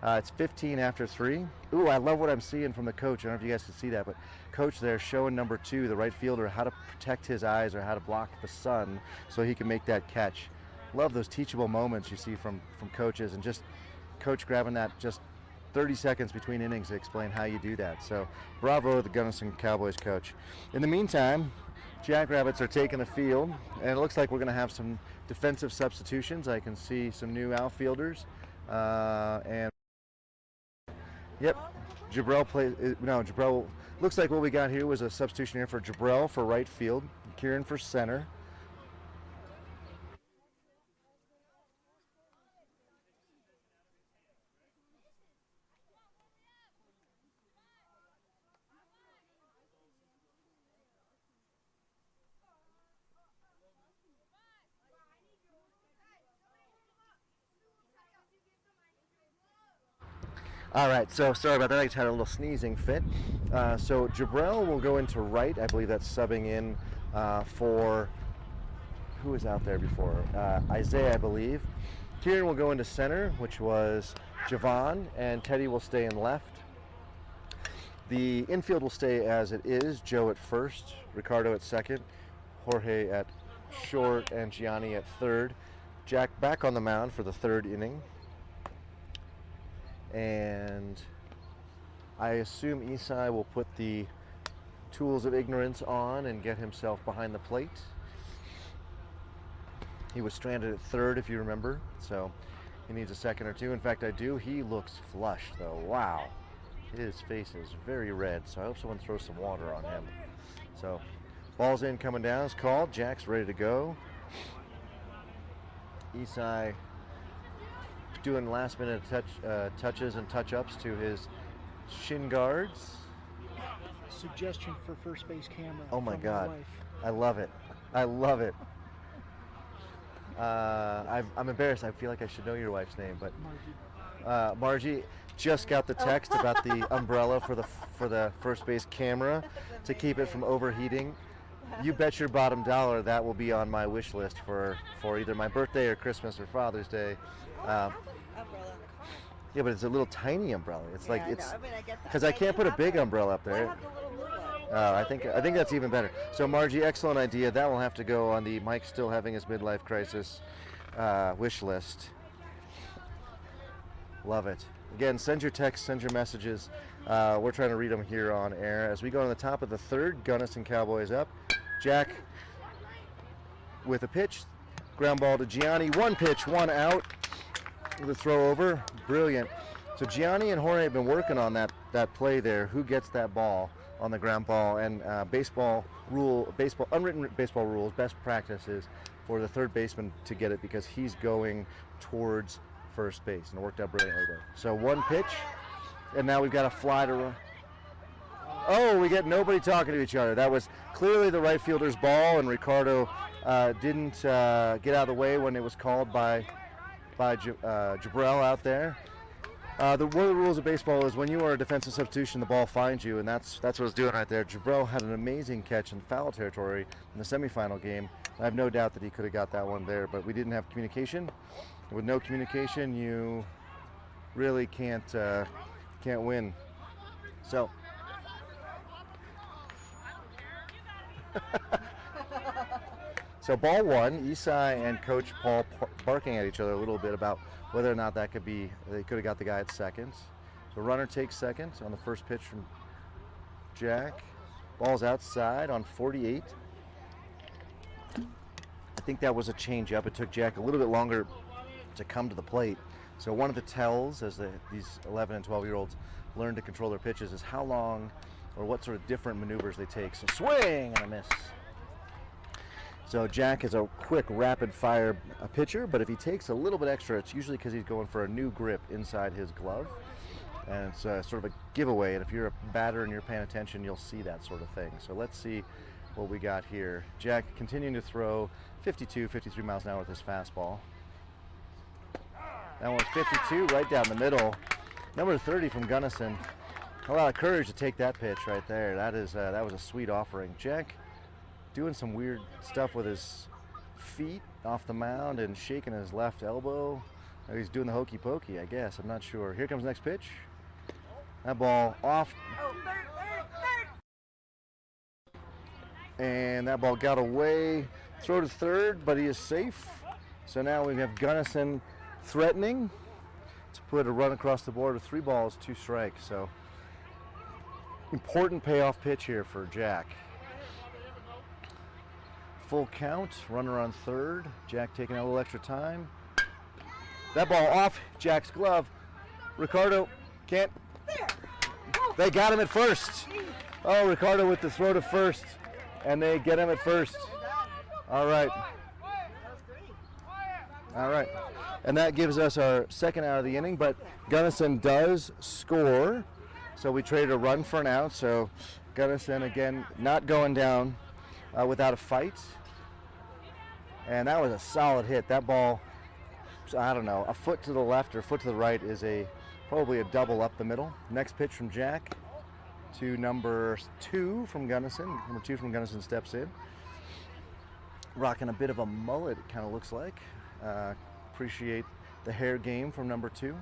[SPEAKER 1] It's 15 after 3. Ooh, I love what I'm seeing from the coach. I don't know if you guys can see that, but coach there showing number 2, the right fielder, how to protect his eyes or how to block the sun so he can make that catch. Love those teachable moments you see from coaches, and just coach grabbing that just 30 seconds between innings to explain how you do that. So bravo to the Gunnison Cowboys coach. In the meantime, Jackrabbits are taking the field, and it looks like we're going to have some defensive substitutions. I can see some new outfielders, and yep, Jabrell, looks like what we got here was a substitution here for Jabrell for right field, Kieran for center. All right, so sorry about that. I just had a little sneezing fit. So Jabrell will go into right. I believe that's subbing in for, who was out there before? Isaiah, I believe. Kieran will go into center, which was Javon, and Teddy will stay in left. The infield will stay as it is. Joe at first, Ricardo at second, Jorge at short, and Gianni at third. Jack back on the mound for the third inning. And I assume Isai will put the tools of ignorance on and get himself behind the plate. He was stranded at third, if you remember, so he needs a second or two. In fact, I do. He looks flushed, though. Wow. His face is very red, so I hope someone throws some water on him. So, ball's in, coming down. It's called. Jack's ready to go. Isai doing last-minute touches and touch-ups to his shin guards.
[SPEAKER 4] Suggestion for first base camera.
[SPEAKER 1] Oh my
[SPEAKER 4] from
[SPEAKER 1] God,
[SPEAKER 4] wife.
[SPEAKER 1] I love it. I love it. I'm embarrassed. I feel like I should know your wife's name, but Margie just got the text about the umbrella for the first base camera to keep it from overheating. You bet your bottom dollar that will be on my wish list for either my birthday or Christmas or Father's Day.
[SPEAKER 3] Umbrella in the car.
[SPEAKER 1] Yeah, but it's a little tiny umbrella. It's like
[SPEAKER 3] I
[SPEAKER 1] it's
[SPEAKER 3] know. I mean, I get that.
[SPEAKER 1] because I can't put a big umbrella up
[SPEAKER 3] Why
[SPEAKER 1] there.
[SPEAKER 3] have the little blue one?
[SPEAKER 1] I think that's even better. So Margie, excellent idea. That will have to go on the Mike still having his midlife crisis wish list. Love it. Again, send your texts, send your messages. We're trying to read them here on air. As we go to the top of the third, Gunnison Cowboys up. Jack with a pitch. Ground ball to Gianni. One pitch, one out. With a throw over. Brilliant. So Gianni and Jorge have been working on that play there. Who gets that ball on the ground ball? And unwritten baseball rules, best practices for the third baseman to get it because he's going towards first base, and it worked out brilliantly there. So one pitch, and now we've got a fly to run. Oh, we get nobody talking to each other. That was clearly the right fielder's ball, and Ricardo didn't get out of the way when it was called by Jabrell out there. One of the rules of baseball is when you are a defensive substitution, the ball finds you, and that's what it's doing right there. Jabrell had an amazing catch in foul territory in the semifinal game. I have no doubt that he could have got that one there, but we didn't have communication. With no communication, you really can't win. So. So ball one, Isai and Coach Paul barking at each other a little bit about whether or not they could have got the guy at second. So runner takes second on the first pitch from Jack. Ball's outside on 48. I think that was a change-up. It took Jack a little bit longer to come to the plate. So one of the tells as these 11 and 12-year-olds learn to control their pitches is how long or what sort of different maneuvers they take. So swing and a miss. So Jack is a quick, rapid-fire pitcher, but if he takes a little bit extra, it's usually because he's going for a new grip inside his glove. and it's sort of a giveaway. And if you're a batter and you're paying attention, you'll see that sort of thing. So let's see what we got here. Jack continuing to throw 52, 53 miles an hour with his fastball. That one's 52 right down the middle. Number 30 from Gunnison. A lot of courage to take that pitch right there. That was a sweet offering. Jack doing some weird stuff with his feet off the mound and shaking his left elbow. He's doing the hokey pokey, I guess. I'm not sure. Here comes the next pitch. That ball off. And that ball got away. Throw to third, but he is safe. So now we have Gunnison threatening to put a run across the board with 3 balls, 2 strikes. So important payoff pitch here for Jack. Full count, runner on third. Jack taking a little extra time. That ball off Jack's glove. Ricardo can't. They got him at first. Oh, Ricardo with the throw to first, and they get him at first. All right. All right. And that gives us our second out of the inning, but Gunnison does score. So we traded a run for an out. So Gunnison, again, not going down without a fight. And that was a solid hit. That ball, I don't know, a foot to the left or a foot to the right is probably a double up the middle. Next pitch from Jack to number 2 from Gunnison. Number 2 from Gunnison steps in. Rocking a bit of a mullet, it kind of looks like. Appreciate the hair game from number 2.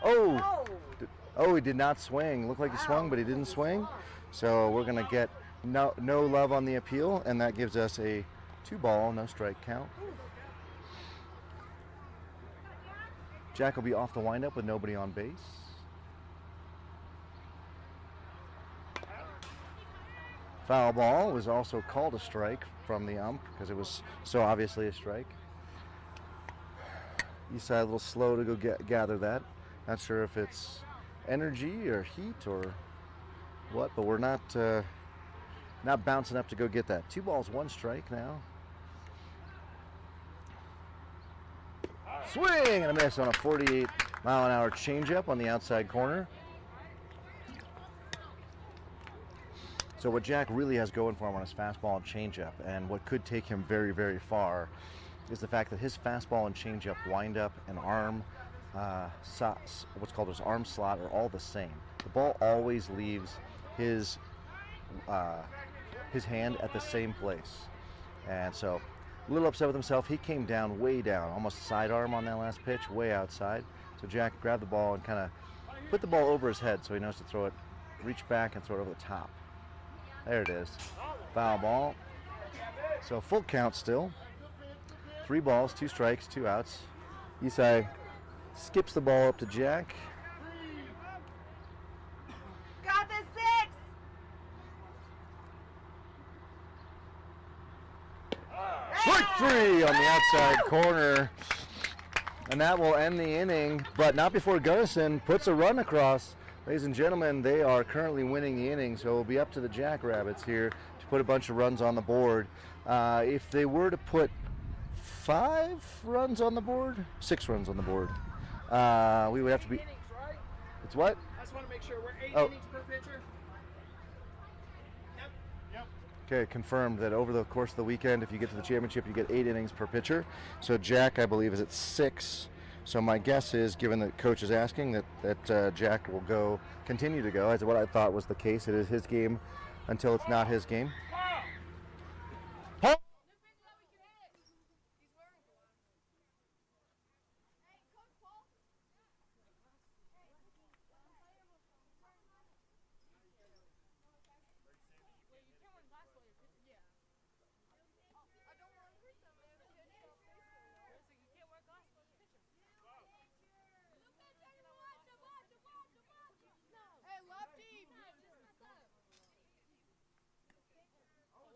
[SPEAKER 1] Oh, he did not swing. Looked like he swung, but he didn't swing. So we're going to get no love on the appeal, and that gives us a 2-ball, no strike count. Jack will be off the windup with nobody on base. Foul ball was also called a strike from the ump because it was so obviously a strike. Eastside a little slow to go gather that. Not sure if it's energy or heat or what, but we're not bouncing up to go get that. 2 balls, 1 strike now. Swing and a miss on a 48-mile-an-hour changeup on the outside corner. So what Jack really has going for him on his fastball and changeup, and what could take him very, very far, is the fact that his fastball and changeup windup and arm, what's called his arm slot, are all the same. The ball always leaves his hand at the same place, and so a little upset with himself. He came down, way down, almost sidearm on that last pitch, way outside. So Jack grabbed the ball and kind of put the ball over his head so he knows to throw it, reach back and throw it over the top. There it is. Foul ball. So full count still. 3 balls, 2 strikes, 2 outs. Isai skips the ball up to Jack.
[SPEAKER 3] Got the 6!
[SPEAKER 1] Strike 3 on the outside corner. And that will end the inning, but not before Gunnison puts a run across. Ladies and gentlemen, they are currently winning the inning, so it'll be up to the Jackrabbits here to put a bunch of runs on the board. If they were to put 5 runs on the board, 6 runs on the board, we would have to be.
[SPEAKER 2] Innings, right?
[SPEAKER 1] It's what?
[SPEAKER 2] I just want to make sure we're 8 innings per pitcher. Yep.
[SPEAKER 1] Okay, confirmed that over the course of the weekend, if you get to the championship, you get 8 innings per pitcher. So Jack, I believe, is at 6. So my guess is, given that coach is asking, that Jack will continue to go, as what I thought was the case. It is his game until it's not his game.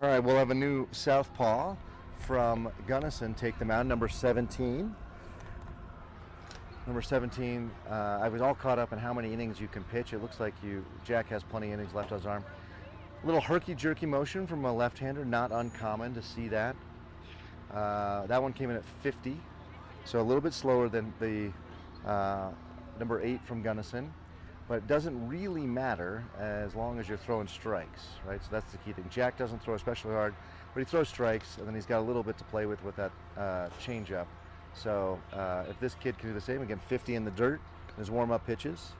[SPEAKER 1] All right, we'll have a new southpaw from Gunnison take the mound, number 17. Number 17, I was all caught up in how many innings you can pitch. It looks like Jack has plenty of innings left on his arm. A little herky-jerky motion from a left-hander, not uncommon to see that. That one came in at 50, so a little bit slower than the number 8 from Gunnison, but it doesn't really matter as long as you're throwing strikes, right? So that's the key thing. Jack doesn't throw especially hard, but he throws strikes, and then he's got a little bit to play with that changeup. So if this kid can do the same, again, 50 in the dirt, in his warm-up pitches.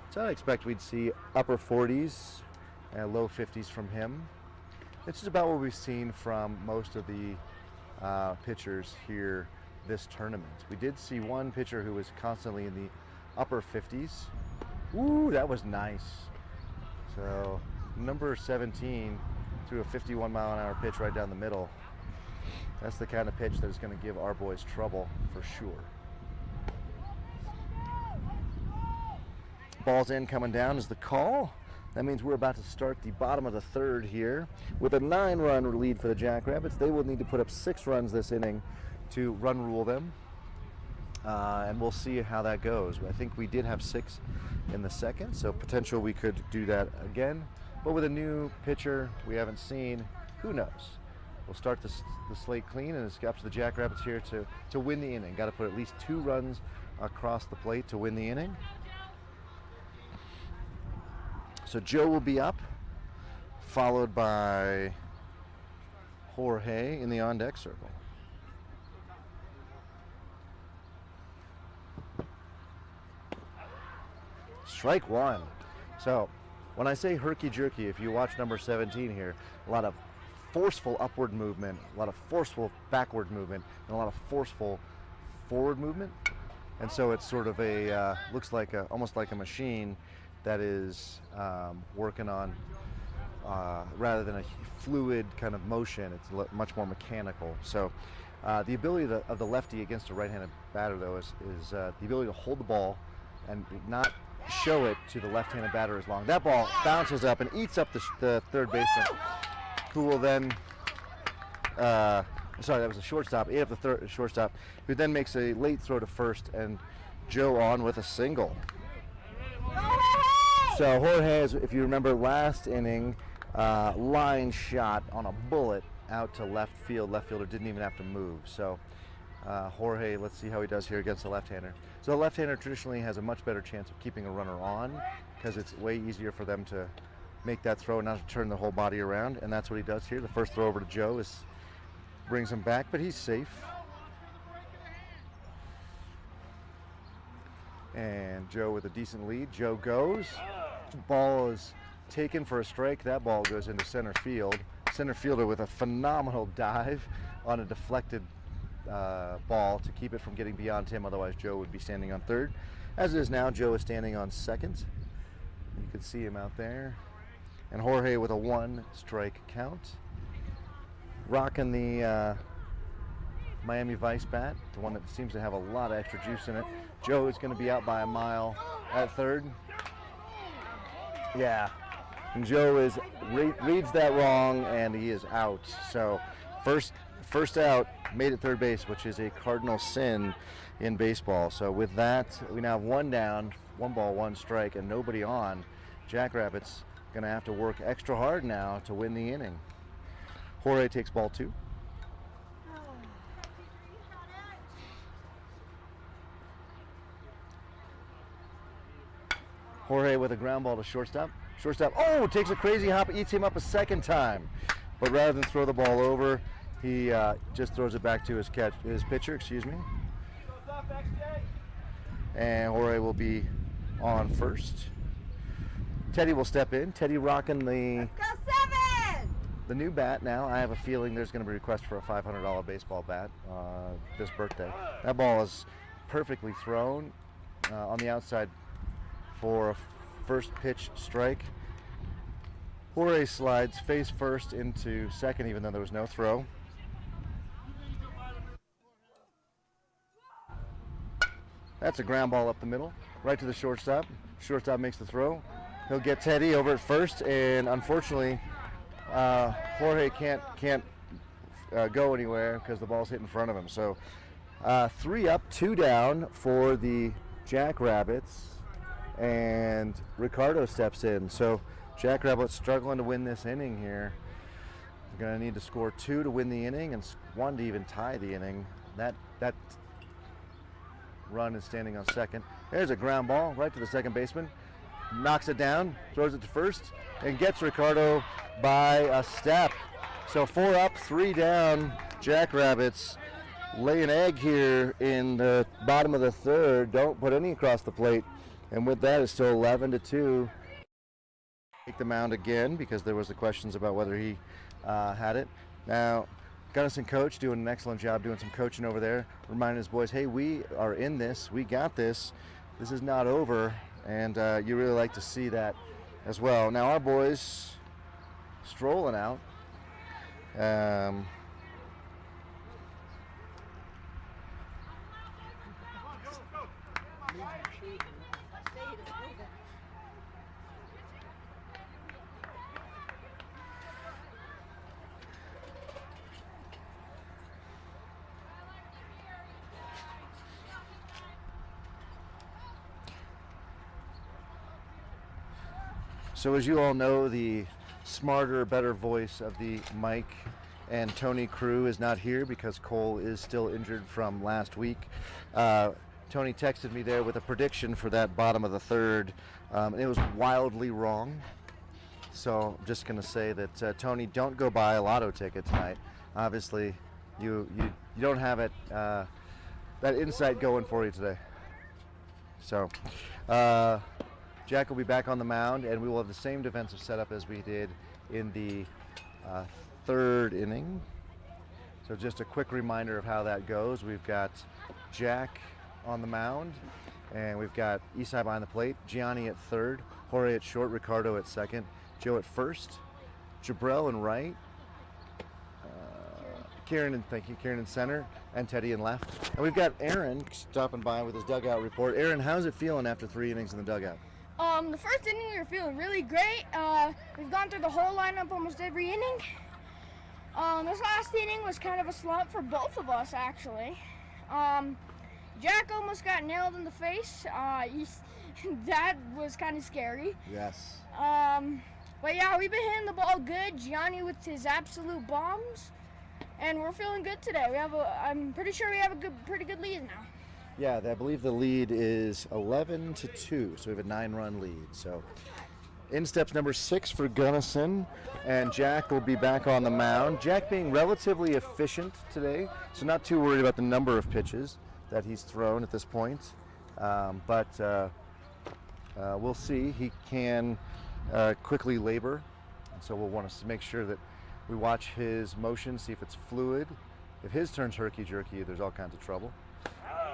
[SPEAKER 1] So I expect we'd see upper 40s and low 50s from him. It's just about what we've seen from most of the pitchers here this tournament. We did see one pitcher who was constantly in the upper 50s. Ooh, that was nice. So number 17 threw a 51-mile-an-hour pitch right down the middle. That's the kind of pitch that is going to give our boys trouble for sure. Ball's in, coming down is the call. That means we're about to start the bottom of the third here with a 9-run lead for the Jackrabbits. They will need to put up 6 runs this inning to run rule them, and we'll see how that goes. I think we did have 6 in the second, so potential we could do that again. But with a new pitcher we haven't seen, who knows? We'll start the slate clean, and it's up to the Jackrabbits here to win the inning. Got to put at least 2 runs across the plate to win the inning. So Joe will be up, followed by Jorge in the on-deck circle. Strike 1. So when I say herky-jerky, if you watch number 17 here, a lot of forceful upward movement, a lot of forceful backward movement, and a lot of forceful forward movement. And so it's sort of a, looks like almost like a machine that is working on, rather than a fluid kind of motion, it's much more mechanical. So the ability of the lefty against a right-handed batter, though, is the ability to hold the ball and not show it to the left-handed batter as long. That ball bounces up and eats up the third baseman, who will then, sorry, that was a shortstop, ate up the shortstop, who then makes a late throw to first, and Joe on with a single. So Jorge, if you remember last inning, line shot on a bullet out to left field. Left fielder didn't even have to move. So Jorge, let's see how he does here against the left-hander. So the left-hander traditionally has a much better chance of keeping a runner on, because it's way easier for them to make that throw and not to turn the whole body around, and that's what he does here. The first throw over to Joe brings him back, but he's safe. And Joe with a decent lead. Joe goes. Ball is taken for a strike. That ball goes into center field. Center fielder with a phenomenal dive on a deflected ball to keep it from getting beyond him. Otherwise, Joe would be standing on third. As it is now, Joe is standing on second. You can see him out there. And Jorge with a 1-strike count. Rocking the Miami Vice bat, the one that seems to have a lot of extra juice in it. Joe is going to be out by a mile at third. Yeah, and Joe reads that wrong, and he is out. So first out, made it third base, which is a cardinal sin in baseball. So with that, we now have 1 down, 1 ball, 1 strike, and nobody on. Jackrabbits going to have to work extra hard now to win the inning. Jorge takes ball 2. Jorge with a ground ball to shortstop. Shortstop, takes a crazy hop, eats him up a second time. But rather than throw the ball over, he just throws it back to his pitcher, And Jorge will be on first. Teddy will step in. Teddy rocking the new bat now. I have a feeling there's going to be a request for a $500 baseball bat this birthday. That ball is perfectly thrown on the outside for a first pitch strike. Jorge slides face first into second, even though there was no throw. That's a ground ball up the middle, right to the shortstop. Shortstop makes the throw. He'll get Teddy over at first, and unfortunately, Jorge can't go anywhere because the ball's hit in front of him. So 3 up, 2 down for the Jackrabbits. And Ricardo steps in. So Jackrabbits struggling to win this inning here. They're going to need to score 2 to win the inning and 1 to even tie the inning. That run is standing on second. There's a ground ball right to the second baseman. Knocks it down, throws it to first, and gets Ricardo by a step. So 4 up, 3 down. Jackrabbits lay an egg here in the bottom of the third. Don't put any across the plate. And with that, it's still 11-2. Take the mound again because there was the questions about whether he had it. Now, Gunnison coach doing an excellent job doing some coaching over there, reminding his boys, hey, we are in this. We got this. This is not over. And you really like to see that as well. Now, our boys strolling out. So as you all know, the smarter, better voice of the Mike and Tony crew is not here because Cole is still injured from last week. Tony texted me there with a prediction for that bottom of the third. And it was wildly wrong. So I'm just going to say that, Tony, don't go buy a lotto ticket tonight. Obviously, you don't have it, that insight going for you today. So, Jack will be back on the mound, and we will have the same defensive setup as we did in the third inning. So just a quick reminder of how that goes. We've got Jack on the mound, and we've got Isai behind the plate, Gianni at third, Jorge at short, Ricardo at second, Joe at first, Jabrell in right, Kieran in center, and Teddy in left. And we've got Aaron stopping by with his dugout report. Aaron, how's it feeling after 3 innings in the dugout?
[SPEAKER 5] The first inning we were feeling really great. We've gone through the whole lineup almost every inning. This last inning was kind of a slump for both of us, actually. Jack almost got nailed in the face. That was kind of scary.
[SPEAKER 1] Yes.
[SPEAKER 5] But yeah, we've been hitting the ball good. Gianni with his absolute bombs, and we're feeling good today. I'm pretty sure we have a pretty good lead now.
[SPEAKER 1] Yeah, I believe the lead is 11-2, so we have a 9-run lead. So in steps number 6 for Gunnison, and Jack will be back on the mound. Jack being relatively efficient today, so not too worried about the number of pitches that he's thrown at this point. But we'll see. He can quickly labor, and so we'll want to make sure that we watch his motion, see if it's fluid. If his turn's herky-jerky, there's all kinds of trouble.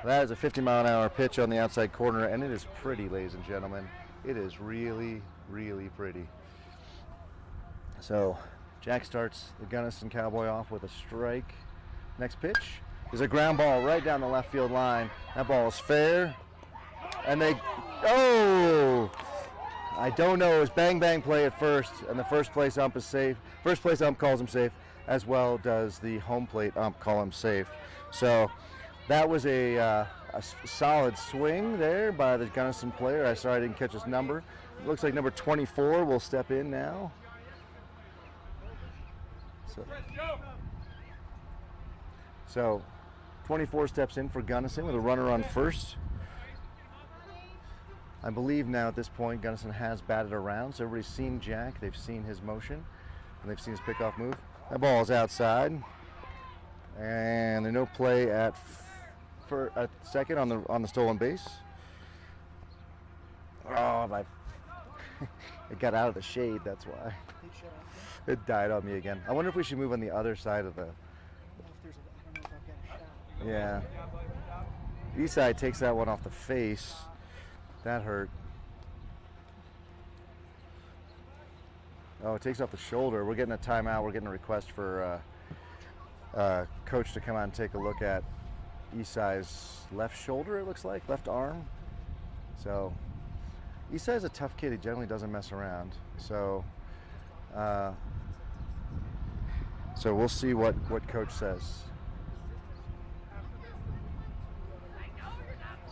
[SPEAKER 1] That is a 50-mile-an-hour pitch on the outside corner, and it is pretty, ladies and gentlemen. It is really, really pretty. So Jack starts the Gunnison Cowboy off with a strike. Next pitch is a ground ball right down the left field line. That ball is fair, and oh! I don't know. It was bang play at first, and the first place ump is safe. First place ump calls him safe, as well does the home plate ump call him safe. So that was a solid swing there by the Gunnison player. I'm sorry I didn't catch his number. It looks like number 24 will step in now. So 24 steps in for Gunnison with a runner on first. I believe now at this point Gunnison has batted around, so everybody's seen Jack, they've seen his motion, and they've seen his pickoff move. That ball is outside, and there's no play at second on the stolen base. Oh, it got out of the shade, that's why. It died on me again. I wonder if we should move on the other side of the... Yeah. Isai takes that one off the face. That hurt. Oh, it takes off the shoulder. We're getting a timeout. We're getting a request for coach to come out and take a look at Isai's left shoulder, it looks like, left arm. So Isai's a tough kid. He generally doesn't mess around. So so we'll see what coach says.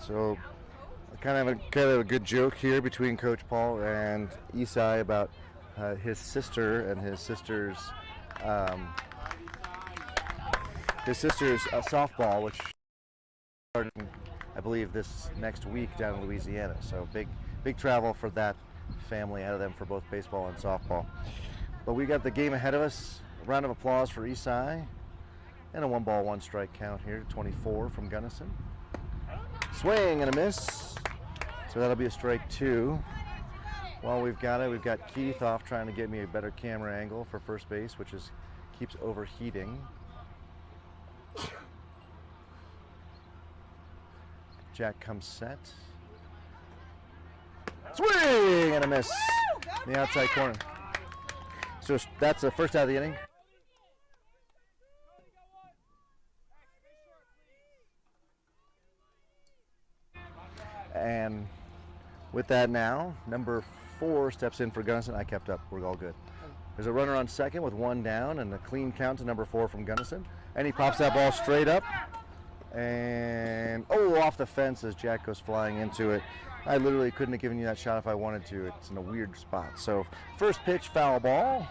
[SPEAKER 1] So kind of a good joke here between Coach Paul and Isai about his sister and his sister's softball, which started, I believe, this next week down in Louisiana. So big travel for that family out of them for both baseball and softball. But we got the game ahead of us. A round of applause for Esai. And a 1-ball, 1-strike count here, 24 from Gunnison. Swing and a miss. So that'll be a strike 2. While we've got it, we've got Keith off trying to get me a better camera angle for first base, which keeps overheating. Jack comes set. Swing and a miss. In the outside corner. So that's the first out of the inning. And with that now, number 4 steps in for Gunnison. I kept up. We're all good. There's a runner on second with 1 down and a clean count to number 4 from Gunnison. And he pops that ball straight up. And, off the fence as Jack goes flying into it. I literally couldn't have given you that shot if I wanted to. It's in a weird spot. So, first pitch, foul ball.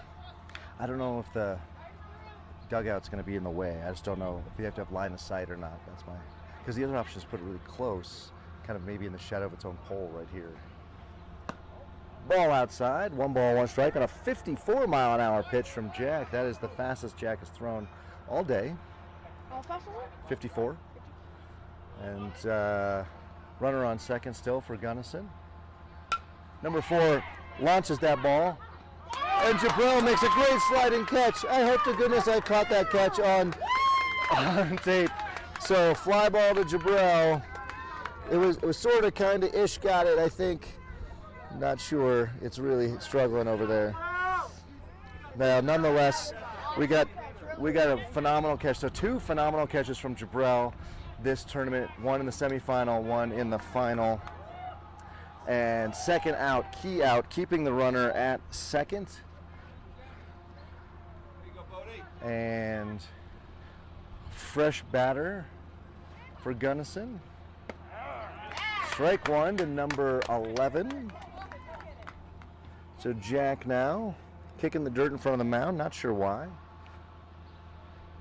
[SPEAKER 1] I don't know if the dugout's going to be in the way. I just don't know if you have to have line of sight or not. Because the other option is put it really close, kind of maybe in the shadow of its own pole right here. Ball outside, 1-ball, 1-strike on a 54-mile-an-hour pitch from Jack. That is the fastest Jack has thrown all day.
[SPEAKER 5] How fast is it?
[SPEAKER 1] 54. And runner on second still for Gunnison. Number 4 launches that ball. And Jabril makes a great sliding catch. I hope to goodness I caught that catch on tape. So fly ball to Jabril. It was sort of kind of ish got it, I think. Not sure. It's really struggling over there. Now, nonetheless, we got a phenomenal catch. So 2 phenomenal catches from Jabril this tournament. 1 in the semifinal, 1 in the final. And second out, key out, keeping the runner at second. And fresh batter for Gunnison. Strike 1 to number 11. So Jack now kicking the dirt in front of the mound, not sure why.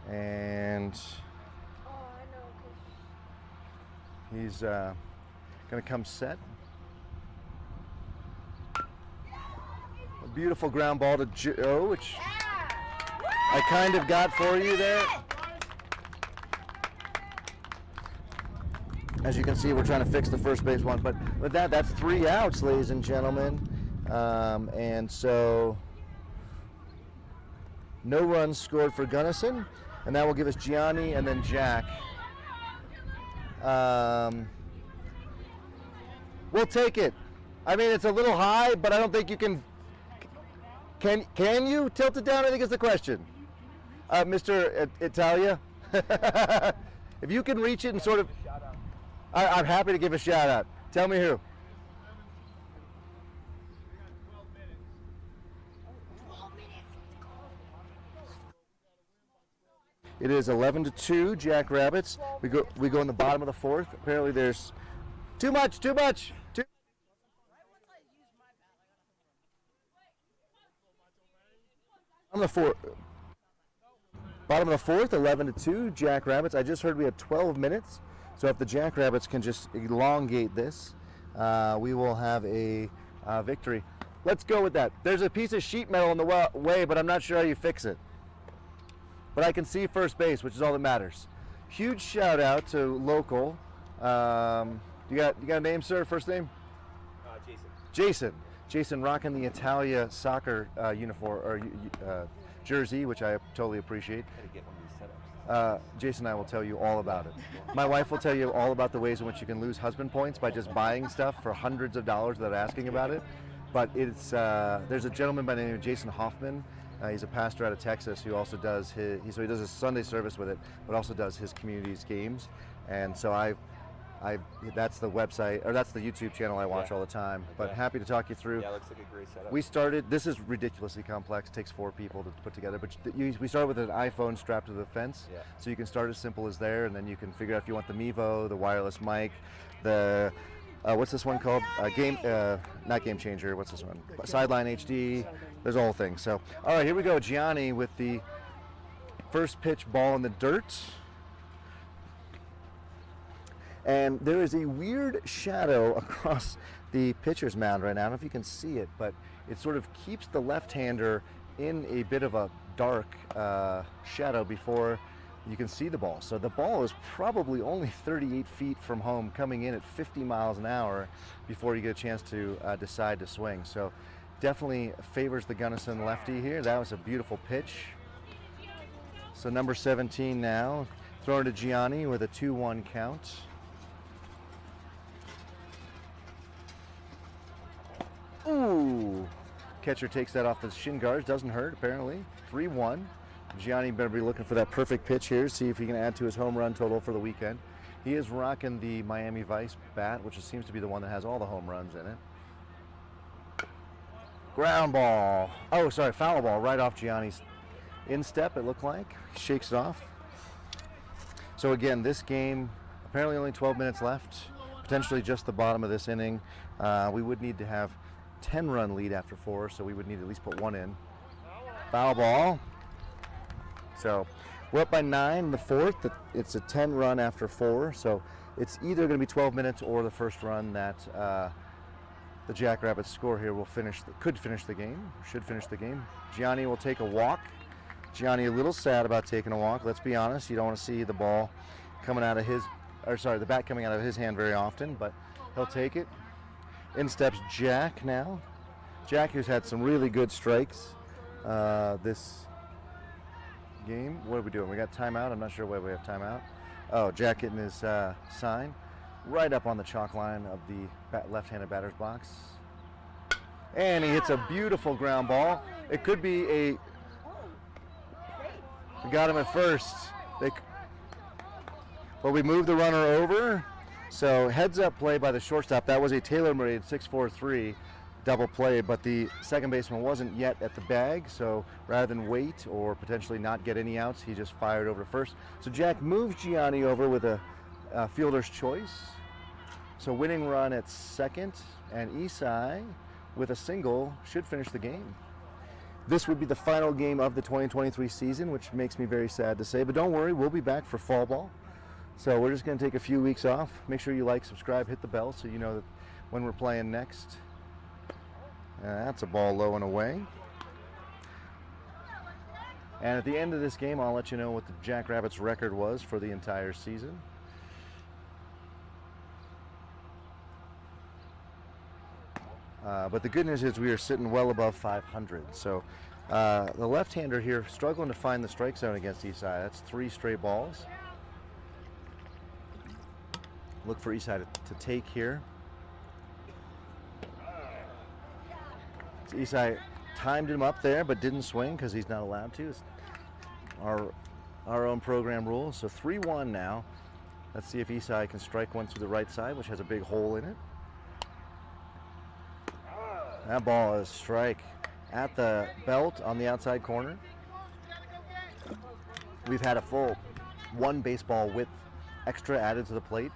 [SPEAKER 1] And he's going to come set. A beautiful ground ball to Joe, which I kind of got for you there. As you can see, we're trying to fix the first base one, but with that, that's 3 outs, ladies and gentlemen. And so no runs scored for Gunnison, and that will give us Gianni and then Jack. We'll take it. I mean, it's a little high, but I don't think you can. Can you tilt it down? I think is the question. Mr. Italia, if you can reach it and sort of, I'm happy to give a shout out. Tell me who. It is 11-2, Jackrabbits. We go in the bottom of the 4th. Apparently there's too much. On the 4th. Bottom of the 4th, 11-2, Jackrabbits. I just heard we had 12 minutes. So if the Jackrabbits can just elongate this, we will have a victory. Let's go with that. There's a piece of sheet metal in the way, but I'm not sure how you fix it. But I can see first base, which is all that matters. Huge shout out to local. You got a name, sir? First name? Jason. Jason rocking the Italia soccer uniform or jersey, which I totally appreciate. Jason and I will tell you all about it. My wife will tell you all about the ways in which you can lose husband points by just buying stuff for hundreds of dollars without asking about it. But it's there's a gentleman by the name of Jason Hoffman. He's a pastor out of Texas who also does he does his Sunday service with it, but also does his community's games. And so that's the website, or that's the YouTube channel I watch all the time. Okay. But happy to talk you through.
[SPEAKER 6] Yeah, it looks like a great setup.
[SPEAKER 1] We started, this is ridiculously complex, it takes 4 people to put together, but we started with an iPhone strapped to the fence. Yeah. So you can start as simple as there, and then you can figure out if you want the Mevo, the wireless mic, the, what's this one called? Not Game Changer, what's this one? Sideline HD, there's a whole thing. So, all right, here we go, Gianni with the first pitch ball in the dirt. And there is a weird shadow across the pitcher's mound right now. I don't know if you can see it, but it sort of keeps the left-hander in a bit of a dark shadow before you can see the ball. So the ball is probably only 38 feet from home, coming in at 50 miles an hour before you get a chance to decide to swing. So definitely favors the Gunnison lefty here. That was a beautiful pitch. So number 17 now, throwing to Gianni with a 2-1 count. Ooh! Catcher takes that off the shin guards, doesn't hurt apparently. 3-1. Gianni better be looking for that perfect pitch here, see if he can add to his home run total for the weekend. He is rocking the Miami Vice bat, which seems to be the one that has all the home runs in it. Ground ball. Oh, sorry, foul ball right off Gianni's instep, it looked like. He shakes it off. So again, this game, apparently only 12 minutes left, potentially just the bottom of this inning. We would need to have 10-run lead after 4, so we would need to at least put 1 in. Foul ball. So we're up by 9 in the 4th. It's a 10-run after 4, so it's either going to be 12 minutes or the first run that the Jackrabbits score here will could finish the game, should finish the game. Gianni will take a walk. Gianni a little sad about taking a walk. Let's be honest, you don't want to see the ball coming out of the bat coming out of his hand very often, but he'll take it. In steps Jack now. Jack, who's had some really good strikes this game. What are we doing? We got timeout? I'm not sure why we have timeout. Oh, Jack getting his sign right up on the chalk line of the left-handed batter's box. And he hits a beautiful ground ball. It could be a... We got him at first. But we moved the runner over. So heads-up play by the shortstop. That was a tailor-made 6-4-3 double play, but the second baseman wasn't yet at the bag, so rather than wait or potentially not get any outs, he just fired over to first. So Jack moves Gianni over with a fielder's choice. So winning run at second, and Isai with a single should finish the game. This would be the final game of the 2023 season, which makes me very sad to say, but don't worry, we'll be back for fall ball. So we're just going to take a few weeks off. Make sure you like, subscribe, hit the bell so you know that when we're playing next. That's a ball low and away. And at the end of this game, I'll let you know what the Jackrabbits record was for the entire season. But the good news is we are sitting well above 500. So the left-hander here struggling to find the strike zone against Isai. That's 3 straight balls. Look for Isai to take here. So Isai timed him up there, but didn't swing because he's not allowed to. It's our own program rules. So 3-1 now. Let's see if Isai can strike one through the right side, which has a big hole in it. That ball is strike at the belt on the outside corner. We've had a full 1 baseball width extra added to the plate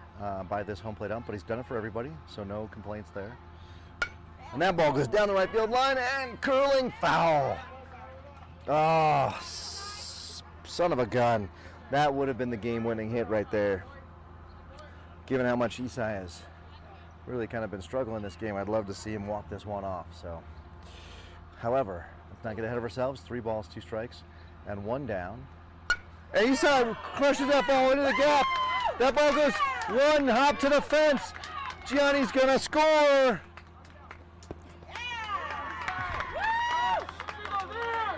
[SPEAKER 1] by this home plate ump, but he's done it for everybody, so no complaints there. And that ball goes down the right field line and curling foul. Oh, son of a gun. That would have been the game-winning hit right there. Given how much Isai has really kind of been struggling this game, I'd love to see him walk this one off. So, however, let's not get ahead of ourselves. 3 balls, 2 strikes, and 1 down. And Isai crushes that ball into the gap. That ball goes 1 hop to the fence. Gianni's gonna score.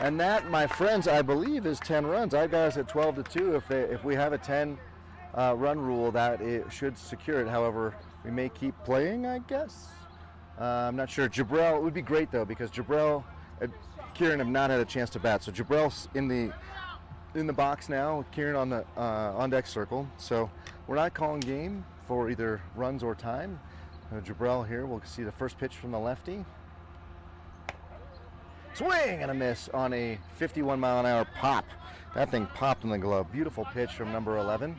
[SPEAKER 1] And that, my friends, I believe is 10 runs. I got us at 12-2. If we have a 10 run rule, that it should secure it. However, we may keep playing, I guess. I'm not sure. Jabril, it would be great though, because Jabril and Kieran have not had a chance to bat. So Jabril's in the box now. Kieran on the on deck circle. So we're not calling game for either runs or time. Jabril here. We'll see the first pitch from the lefty. Swing and a miss on a 51-mile-an-hour pop. That thing popped in the glove. Beautiful pitch from number 11.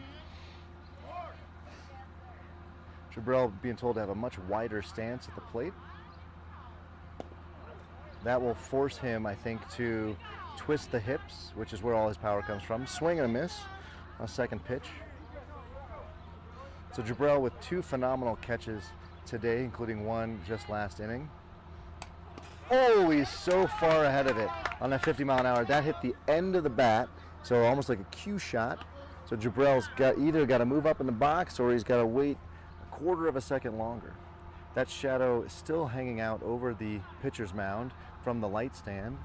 [SPEAKER 1] Jabril being told to have a much wider stance at the plate. That will force him, I think, to twist the hips, which is where all his power comes from. Swing and a miss. A second pitch. So Jabrell with 2 phenomenal catches today, including one just last inning. Oh, he's so far ahead of it on that 50-mile-an-hour. That hit the end of the bat, so almost like a cue shot. So Jabrell's either got to move up in the box or he's got to wait a quarter of a second longer. That shadow is still hanging out over the pitcher's mound from the light stand.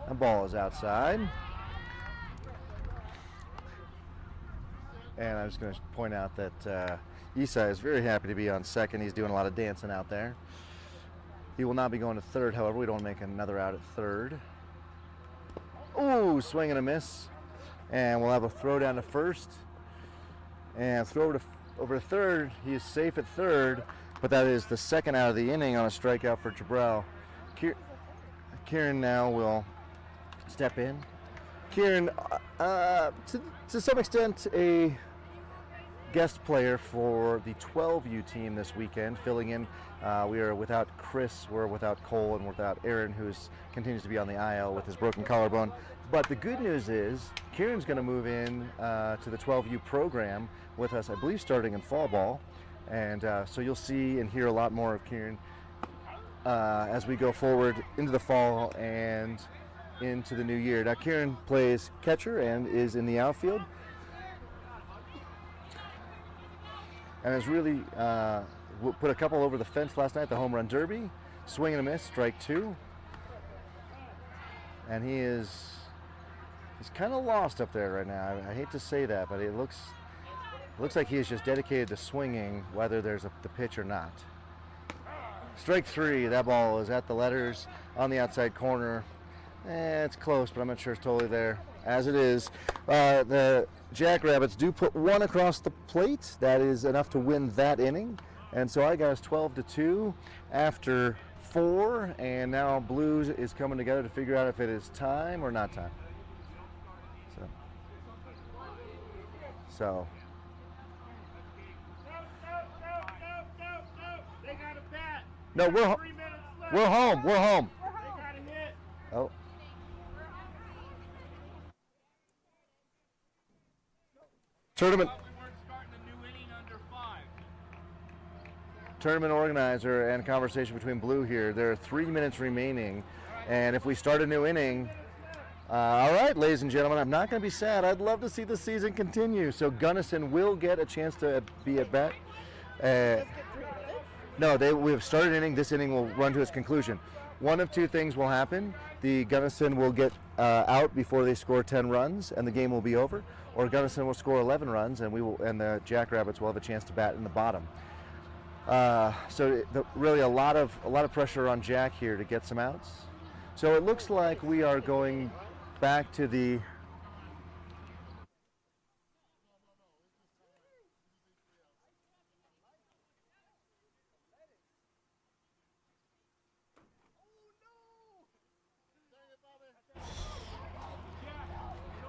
[SPEAKER 1] The ball is outside. And I'm just going to point out that Isai is very happy to be on second. He's doing a lot of dancing out there. He will not be going to third, however. We don't make another out at third. Ooh, swing and a miss. And we'll have a throw down to first. And throw over to third. He is safe at third, but that is the second out of the inning on a strikeout for Jabrell. Kieran now will step in. Kieran, to some extent, a guest player for the 12U team this weekend, filling in. We are without Chris, we're without Cole, and without Aaron, who continues to be on the IL with his broken collarbone. But the good news is Kieran's going to move in to the 12U program with us, I believe, starting in fall ball. And so you'll see and hear a lot more of Kieran as we go forward into the fall and into the new year. Now Kieran plays catcher and is in the outfield. And has really put a couple over the fence last night, the home run derby. Swing and a miss, strike 2. And he's kind of lost up there right now. I hate to say that, but it looks like he is just dedicated to swinging, whether there's the pitch or not. Strike 3, that ball is at the letters on the outside corner. It's close, but I'm not sure it's totally there. As it is, the Jackrabbits do put 1 across the plate. That is enough to win that inning. And so I got us 12-2 after 4, and now Blues is coming together to figure out if it is time or not time. So.
[SPEAKER 2] They got a bat.
[SPEAKER 1] No, we're home. We're home. We're home.
[SPEAKER 2] They got a hit.
[SPEAKER 1] Oh. Tournament.
[SPEAKER 2] We weren't starting a new inning under 5.
[SPEAKER 1] Tournament organizer and conversation between Blue here. There are 3 minutes remaining, and if we start a new inning, all right, ladies and gentlemen, I'm not going to be sad. I'd love to see the season continue. So Gunnison will get a chance to be at bat. No, we have started inning. This inning will run to its conclusion. One of 2 things will happen. The Gunnison will get out before they score 10 runs, and the game will be over. Or Gunnison will score 11 runs, and the Jackrabbits will have a chance to bat in the bottom. Really a lot of pressure on Jack here to get some outs. So it looks like we are going back to the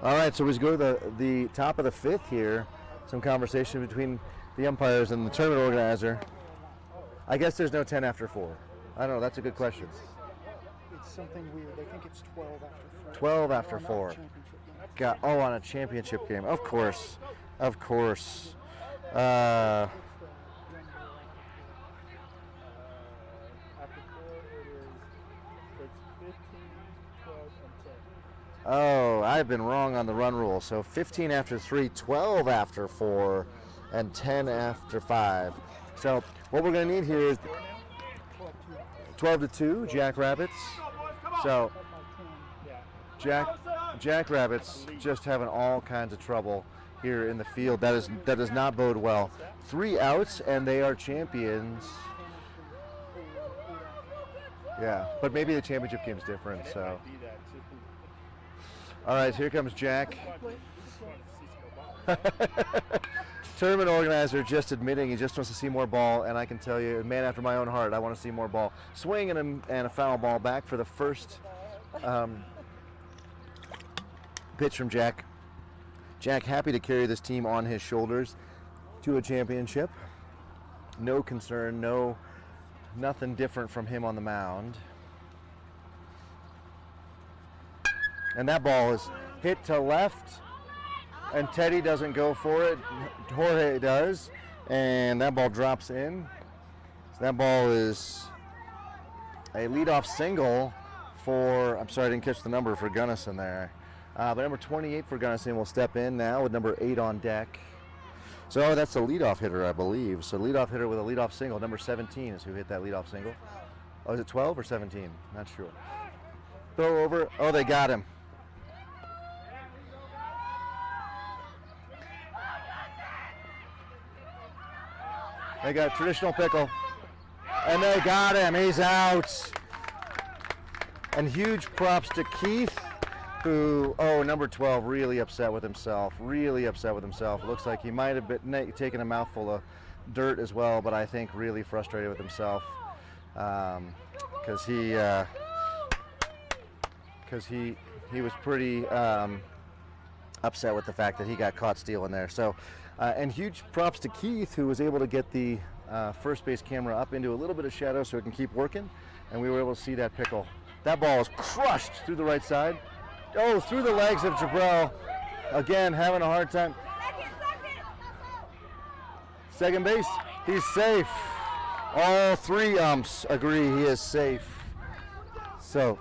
[SPEAKER 1] All right, so we go to the top of the 5th here. Some conversation between the umpires and the tournament organizer. I guess there's no 10 after 4. I don't know, that's a good question.
[SPEAKER 4] It's something weird. I think it's 12 after 4.
[SPEAKER 1] 12 after
[SPEAKER 4] On
[SPEAKER 1] 4.
[SPEAKER 4] a championship game.
[SPEAKER 1] On a championship game. Of course. Of course.
[SPEAKER 2] After 4, it's 15, 12, and 10.
[SPEAKER 1] Oh, I've been wrong on the run rule. So 15 after 3, 12 after 4, and 10 after 5. So what we're going to need here is 12-2, Jackrabbits. So Jackrabbits just having all kinds of trouble here in the field. That does not bode well. 3 outs and they are champions. Yeah, but maybe the championship game's different. So. All right, here comes Jack. Tournament organizer just admitting he just wants to see more ball, and I can tell you, man after my own heart, I want to see more ball. Swing and a foul ball back for the first pitch from Jack. Jack happy to carry this team on his shoulders to a championship. No concern, nothing different from him on the mound. And that ball is hit to left. and Teddy doesn't go for it. Jorge does, and that ball drops in. So that ball is a leadoff single for, I'm sorry I didn't catch the number for Gunnison there. But number 28 for Gunnison will step in now with number 8 on deck. So that's a leadoff hitter, I believe. So leadoff hitter with a leadoff single. Number 17 is who hit that leadoff single. Oh, is it 12 or 17? Not sure. Throw over. Oh, they got him. They got a traditional pickle. And they got him. He's out. And huge props to Keith, who, number 12, really upset with himself. Really upset with himself. Looks like he might have been taking a mouthful of dirt as well, but I think really frustrated with himself because he was pretty upset with the fact that he got caught stealing there. So, and huge props to Keith, who was able to get the first base camera up into a little bit of shadow so it can keep working, and we were able to see that pickle. That ball is crushed through the right side. Oh, through the legs of Jabril. Again, having a hard time. Second base, he's safe. All 3 umps agree he is safe. So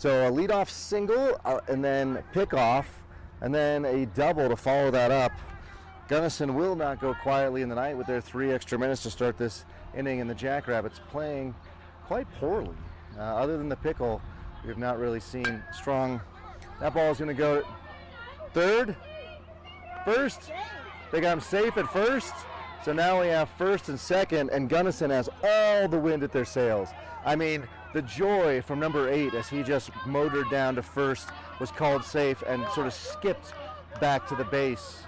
[SPEAKER 1] a leadoff single, and then pickoff, and then a double to follow that up. Gunnison will not go quietly in the night with their 3 extra minutes to start this inning, and the Jackrabbits playing quite poorly. Other than the pickle, we have not really seen strong. That ball is going to go third, first. They got him safe at first. So now we have first and second, and Gunnison has all the wind at their sails. I mean, the joy from number 8 as he just motored down to first was called safe and sort of skipped back to the base.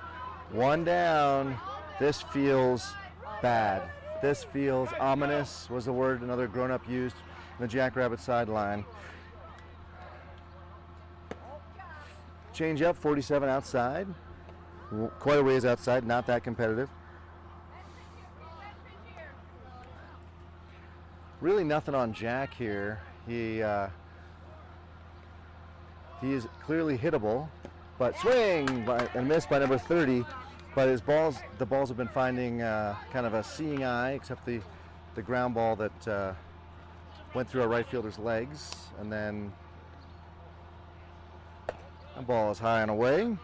[SPEAKER 1] 1 down. This feels bad. This feels ominous, was the word another grown-up used in the Jackrabbit sideline. Change up, 47 outside. Quite a ways outside, not that competitive. Really nothing on Jack here. He is clearly hittable, but swing and miss by number 30. But the balls have been finding kind of a seeing eye, except the ground ball that went through our right fielder's legs, and then the ball is high and away.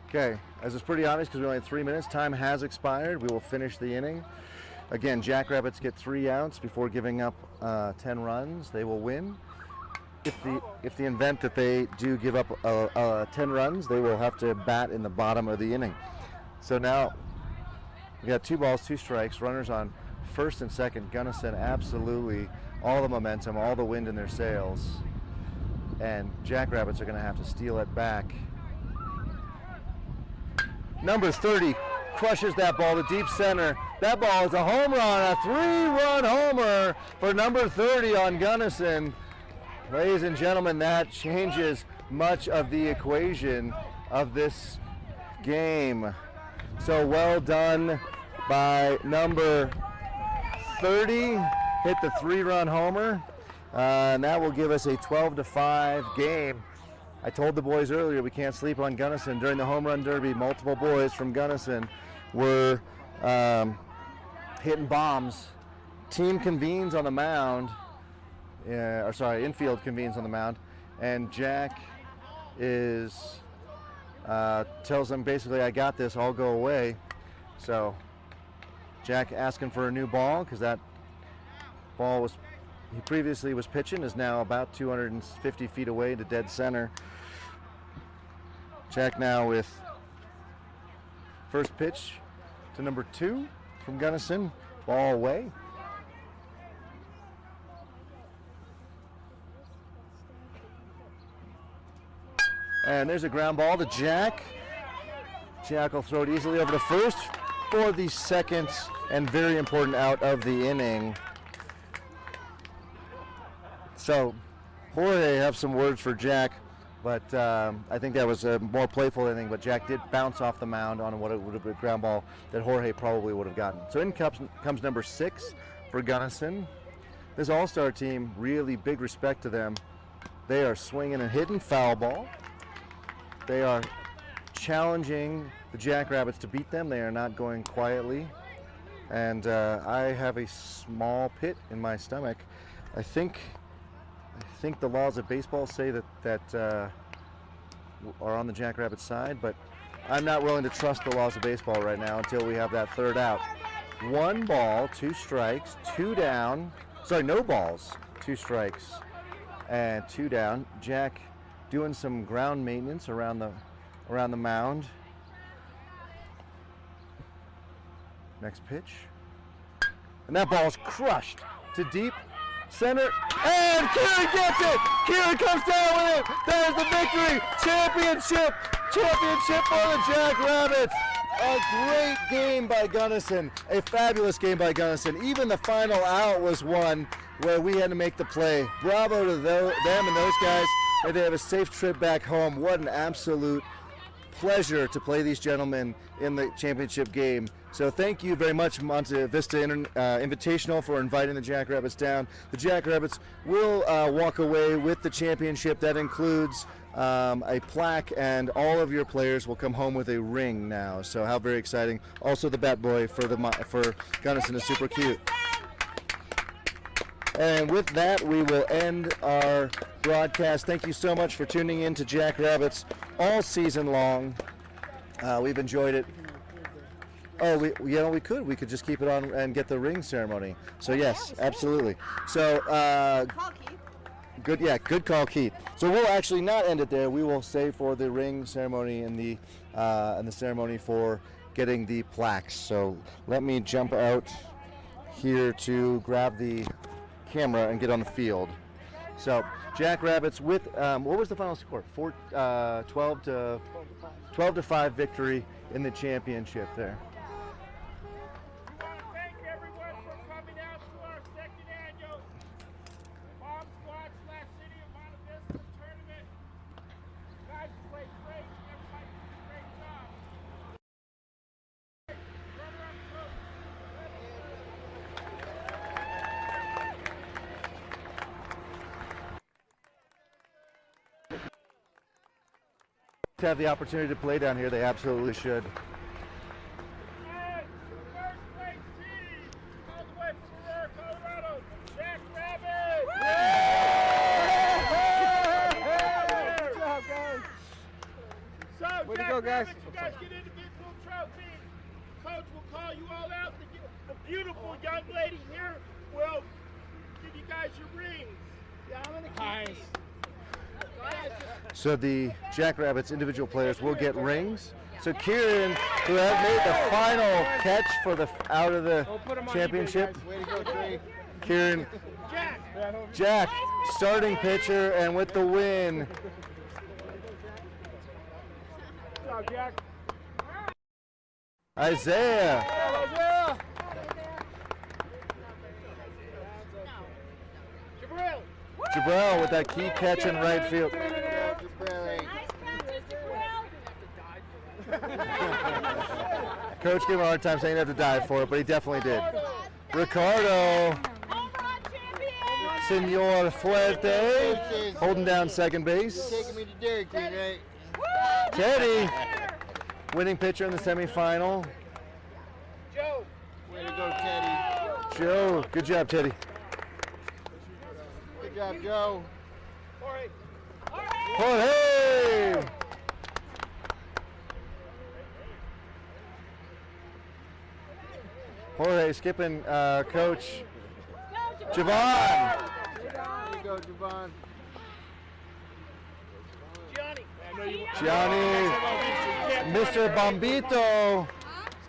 [SPEAKER 1] Okay, as it's pretty obvious because we only had 3 minutes, time has expired. We will finish the inning. Again, Jackrabbits get 3 outs before giving up 10 runs. They will win. If the event that they do give up 10 runs, they will have to bat in the bottom of the inning. So now we got 2 balls, 2 strikes, runners on first and second. Gunnison absolutely all the momentum, all the wind in their sails, and Jackrabbits are going to have to steal it back. Number 30 crushes that ball to deep center. That ball is a home run, a 3-run homer for number 30 on Gunnison. Ladies and gentlemen, that changes much of the equation of this game. So well done by number 30, hit the 3-run homer, and that will give us a 12-5 game. I told the boys earlier we can't sleep on Gunnison. During the home run derby, multiple boys from Gunnison were hitting bombs. Team convenes on the mound, infield convenes on the mound, and Jack tells them basically, I got this, I'll go away. So Jack asking for a new ball because that ball he previously was pitching is now about 250 feet away to dead center. Jack now with first pitch to number 2 from Gunnison, ball away. And there's a ground ball to Jack. Jack will throw it easily over to first for the second and very important out of the inning. So Jorge have some words for Jack But I think that was a more playful inning, but Jack did bounce off the mound on what it would have been a ground ball that Jorge probably would have gotten. So in comes number 6 for Gunnison. This all-star team, really big respect to them. They are swinging and hitting foul ball. They are challenging the Jackrabbits to beat them. They are not going quietly. And I have a small pit in my stomach. I think the laws of baseball say that are on the Jackrabbits side, but I'm not willing to trust the laws of baseball right now until we have that third out. 1 ball, 2 strikes, 2 down. Sorry, no balls, 2 strikes, and 2 down. Jack doing some ground maintenance around the mound. Next pitch, and that ball's crushed to deep center, and Kieran gets it! Kieran comes down with it! There's the victory! Championship for the Jackrabbits! A great game by Gunnison, a fabulous game by Gunnison. Even the final out was one where we had to make the play. Bravo to them and those guys. May they have a safe trip back home. What an absolute pleasure to play these gentlemen in the championship game. So thank you very much, Monte Vista Invitational, for inviting the Jackrabbits down. The Jackrabbits will walk away with the championship. That includes a plaque, and all of your players will come home with a ring now. So how very exciting. Also the Bat Boy for Gunnison is super cute. And with that, we will end our broadcast. Thank you so much for tuning in to Jackrabbits all season long. We've enjoyed it. Oh, we could just keep it on and get the ring ceremony. So yes, absolutely. So
[SPEAKER 3] Call Keith.
[SPEAKER 1] good call, Keith. So we'll actually not end it there. We will stay for the ring ceremony and the ceremony for getting the plaques. So let me jump out here to grab the camera and get on the field. So Jackrabbits with what was the final score? 12 to 5 victory in the championship there.
[SPEAKER 2] Thank everyone for coming out to our second annual Bomb Squad / City of Monte Vista tournament. Guys played great. Everybody did a great job. Brother, I'm coach.
[SPEAKER 1] To have the opportunity to play down here, they absolutely should.
[SPEAKER 2] Hey, first place team, all the way from Aurora, Colorado, Jackrabbits!
[SPEAKER 4] Good job, guys.
[SPEAKER 2] So,
[SPEAKER 4] Way to go, guys.
[SPEAKER 2] Jackrabbits, you guys get individual trophies. Coach will call you all out. The beautiful young lady here will give you guys your rings. Yeah, I'm gonna keep these.
[SPEAKER 1] So the Jackrabbits individual players will get rings. So Kieran, who has made the final catch for the out of the championship.
[SPEAKER 4] Way to go, Trey.
[SPEAKER 1] Kieran, Jack, starting pitcher, and with the win.
[SPEAKER 2] Good job, Jack.
[SPEAKER 1] Isaiah.
[SPEAKER 2] Jabril.
[SPEAKER 1] Jabril with that key catch in right field. Coach gave him a hard time saying he'd have to dive for it, but he definitely did. Ricardo. Senor Fuerte holding down second base.
[SPEAKER 4] Taking me to Dairy Queen, right?
[SPEAKER 1] Teddy, winning pitcher in the semifinal.
[SPEAKER 2] Joe.
[SPEAKER 4] Way to go, Teddy.
[SPEAKER 1] Joe, good job, Teddy.
[SPEAKER 4] Good job, Joe.
[SPEAKER 2] Jorge.
[SPEAKER 1] Jorge! Jorge skipping coach Javon.
[SPEAKER 4] Way to go, Javon.
[SPEAKER 2] Gianni.
[SPEAKER 1] Mr. Bombito.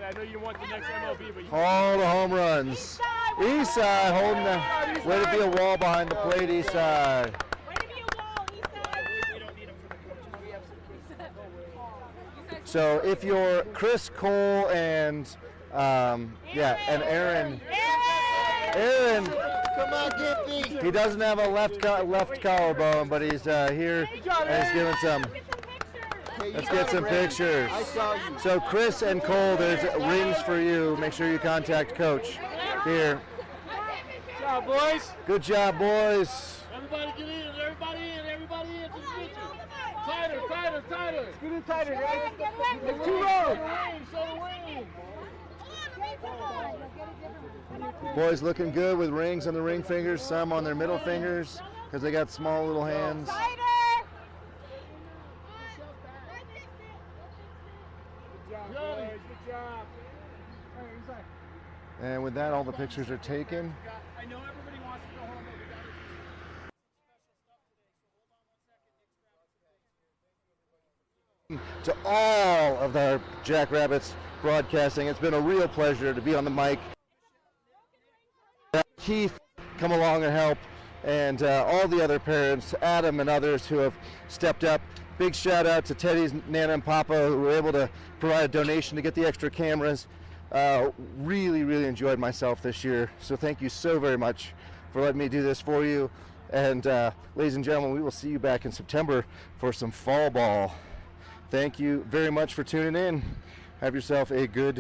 [SPEAKER 2] I know you want the next MLB, but you
[SPEAKER 1] All the home runs. Eastside holding the way to be a wall behind the plate, Eastside. So if you're Chris Cole and and Aaron Aaron.
[SPEAKER 6] Come on, Gippy.
[SPEAKER 1] He doesn't have a left collarbone, but he's here and he's giving some. Let's get some pictures.
[SPEAKER 6] I saw you.
[SPEAKER 1] So Chris and Cole, there's rings for you. Make sure you contact Coach here.
[SPEAKER 2] Good job, boys.
[SPEAKER 1] Good job, boys.
[SPEAKER 2] Everybody get in. Everybody in. Everybody in to the picture. Tighter, tighter, tighter.
[SPEAKER 4] Get in tighter, guys.
[SPEAKER 2] There's 2 rows. Show the ring.
[SPEAKER 1] Boys looking good with rings on the ring fingers, some on their middle fingers because they got small little hands.
[SPEAKER 2] Good job, boys. Good job.
[SPEAKER 1] And with that, all the pictures are taken.
[SPEAKER 2] I know everybody wants to go home, but we got to do some special stuff today. So hold on 1 second.
[SPEAKER 1] To all of our Jackrabbits broadcasting, it's been a real pleasure to be on the mic. Keith, come along and help, and all the other parents, Adam and others who have stepped up. Big shout out to Teddy's Nana and Papa who were able to provide a donation to get the extra cameras. Really, really enjoyed myself this year. So thank you so very much for letting me do this for you. And ladies and gentlemen, we will see you back in September for some fall ball. Thank you very much for tuning in. Have yourself a good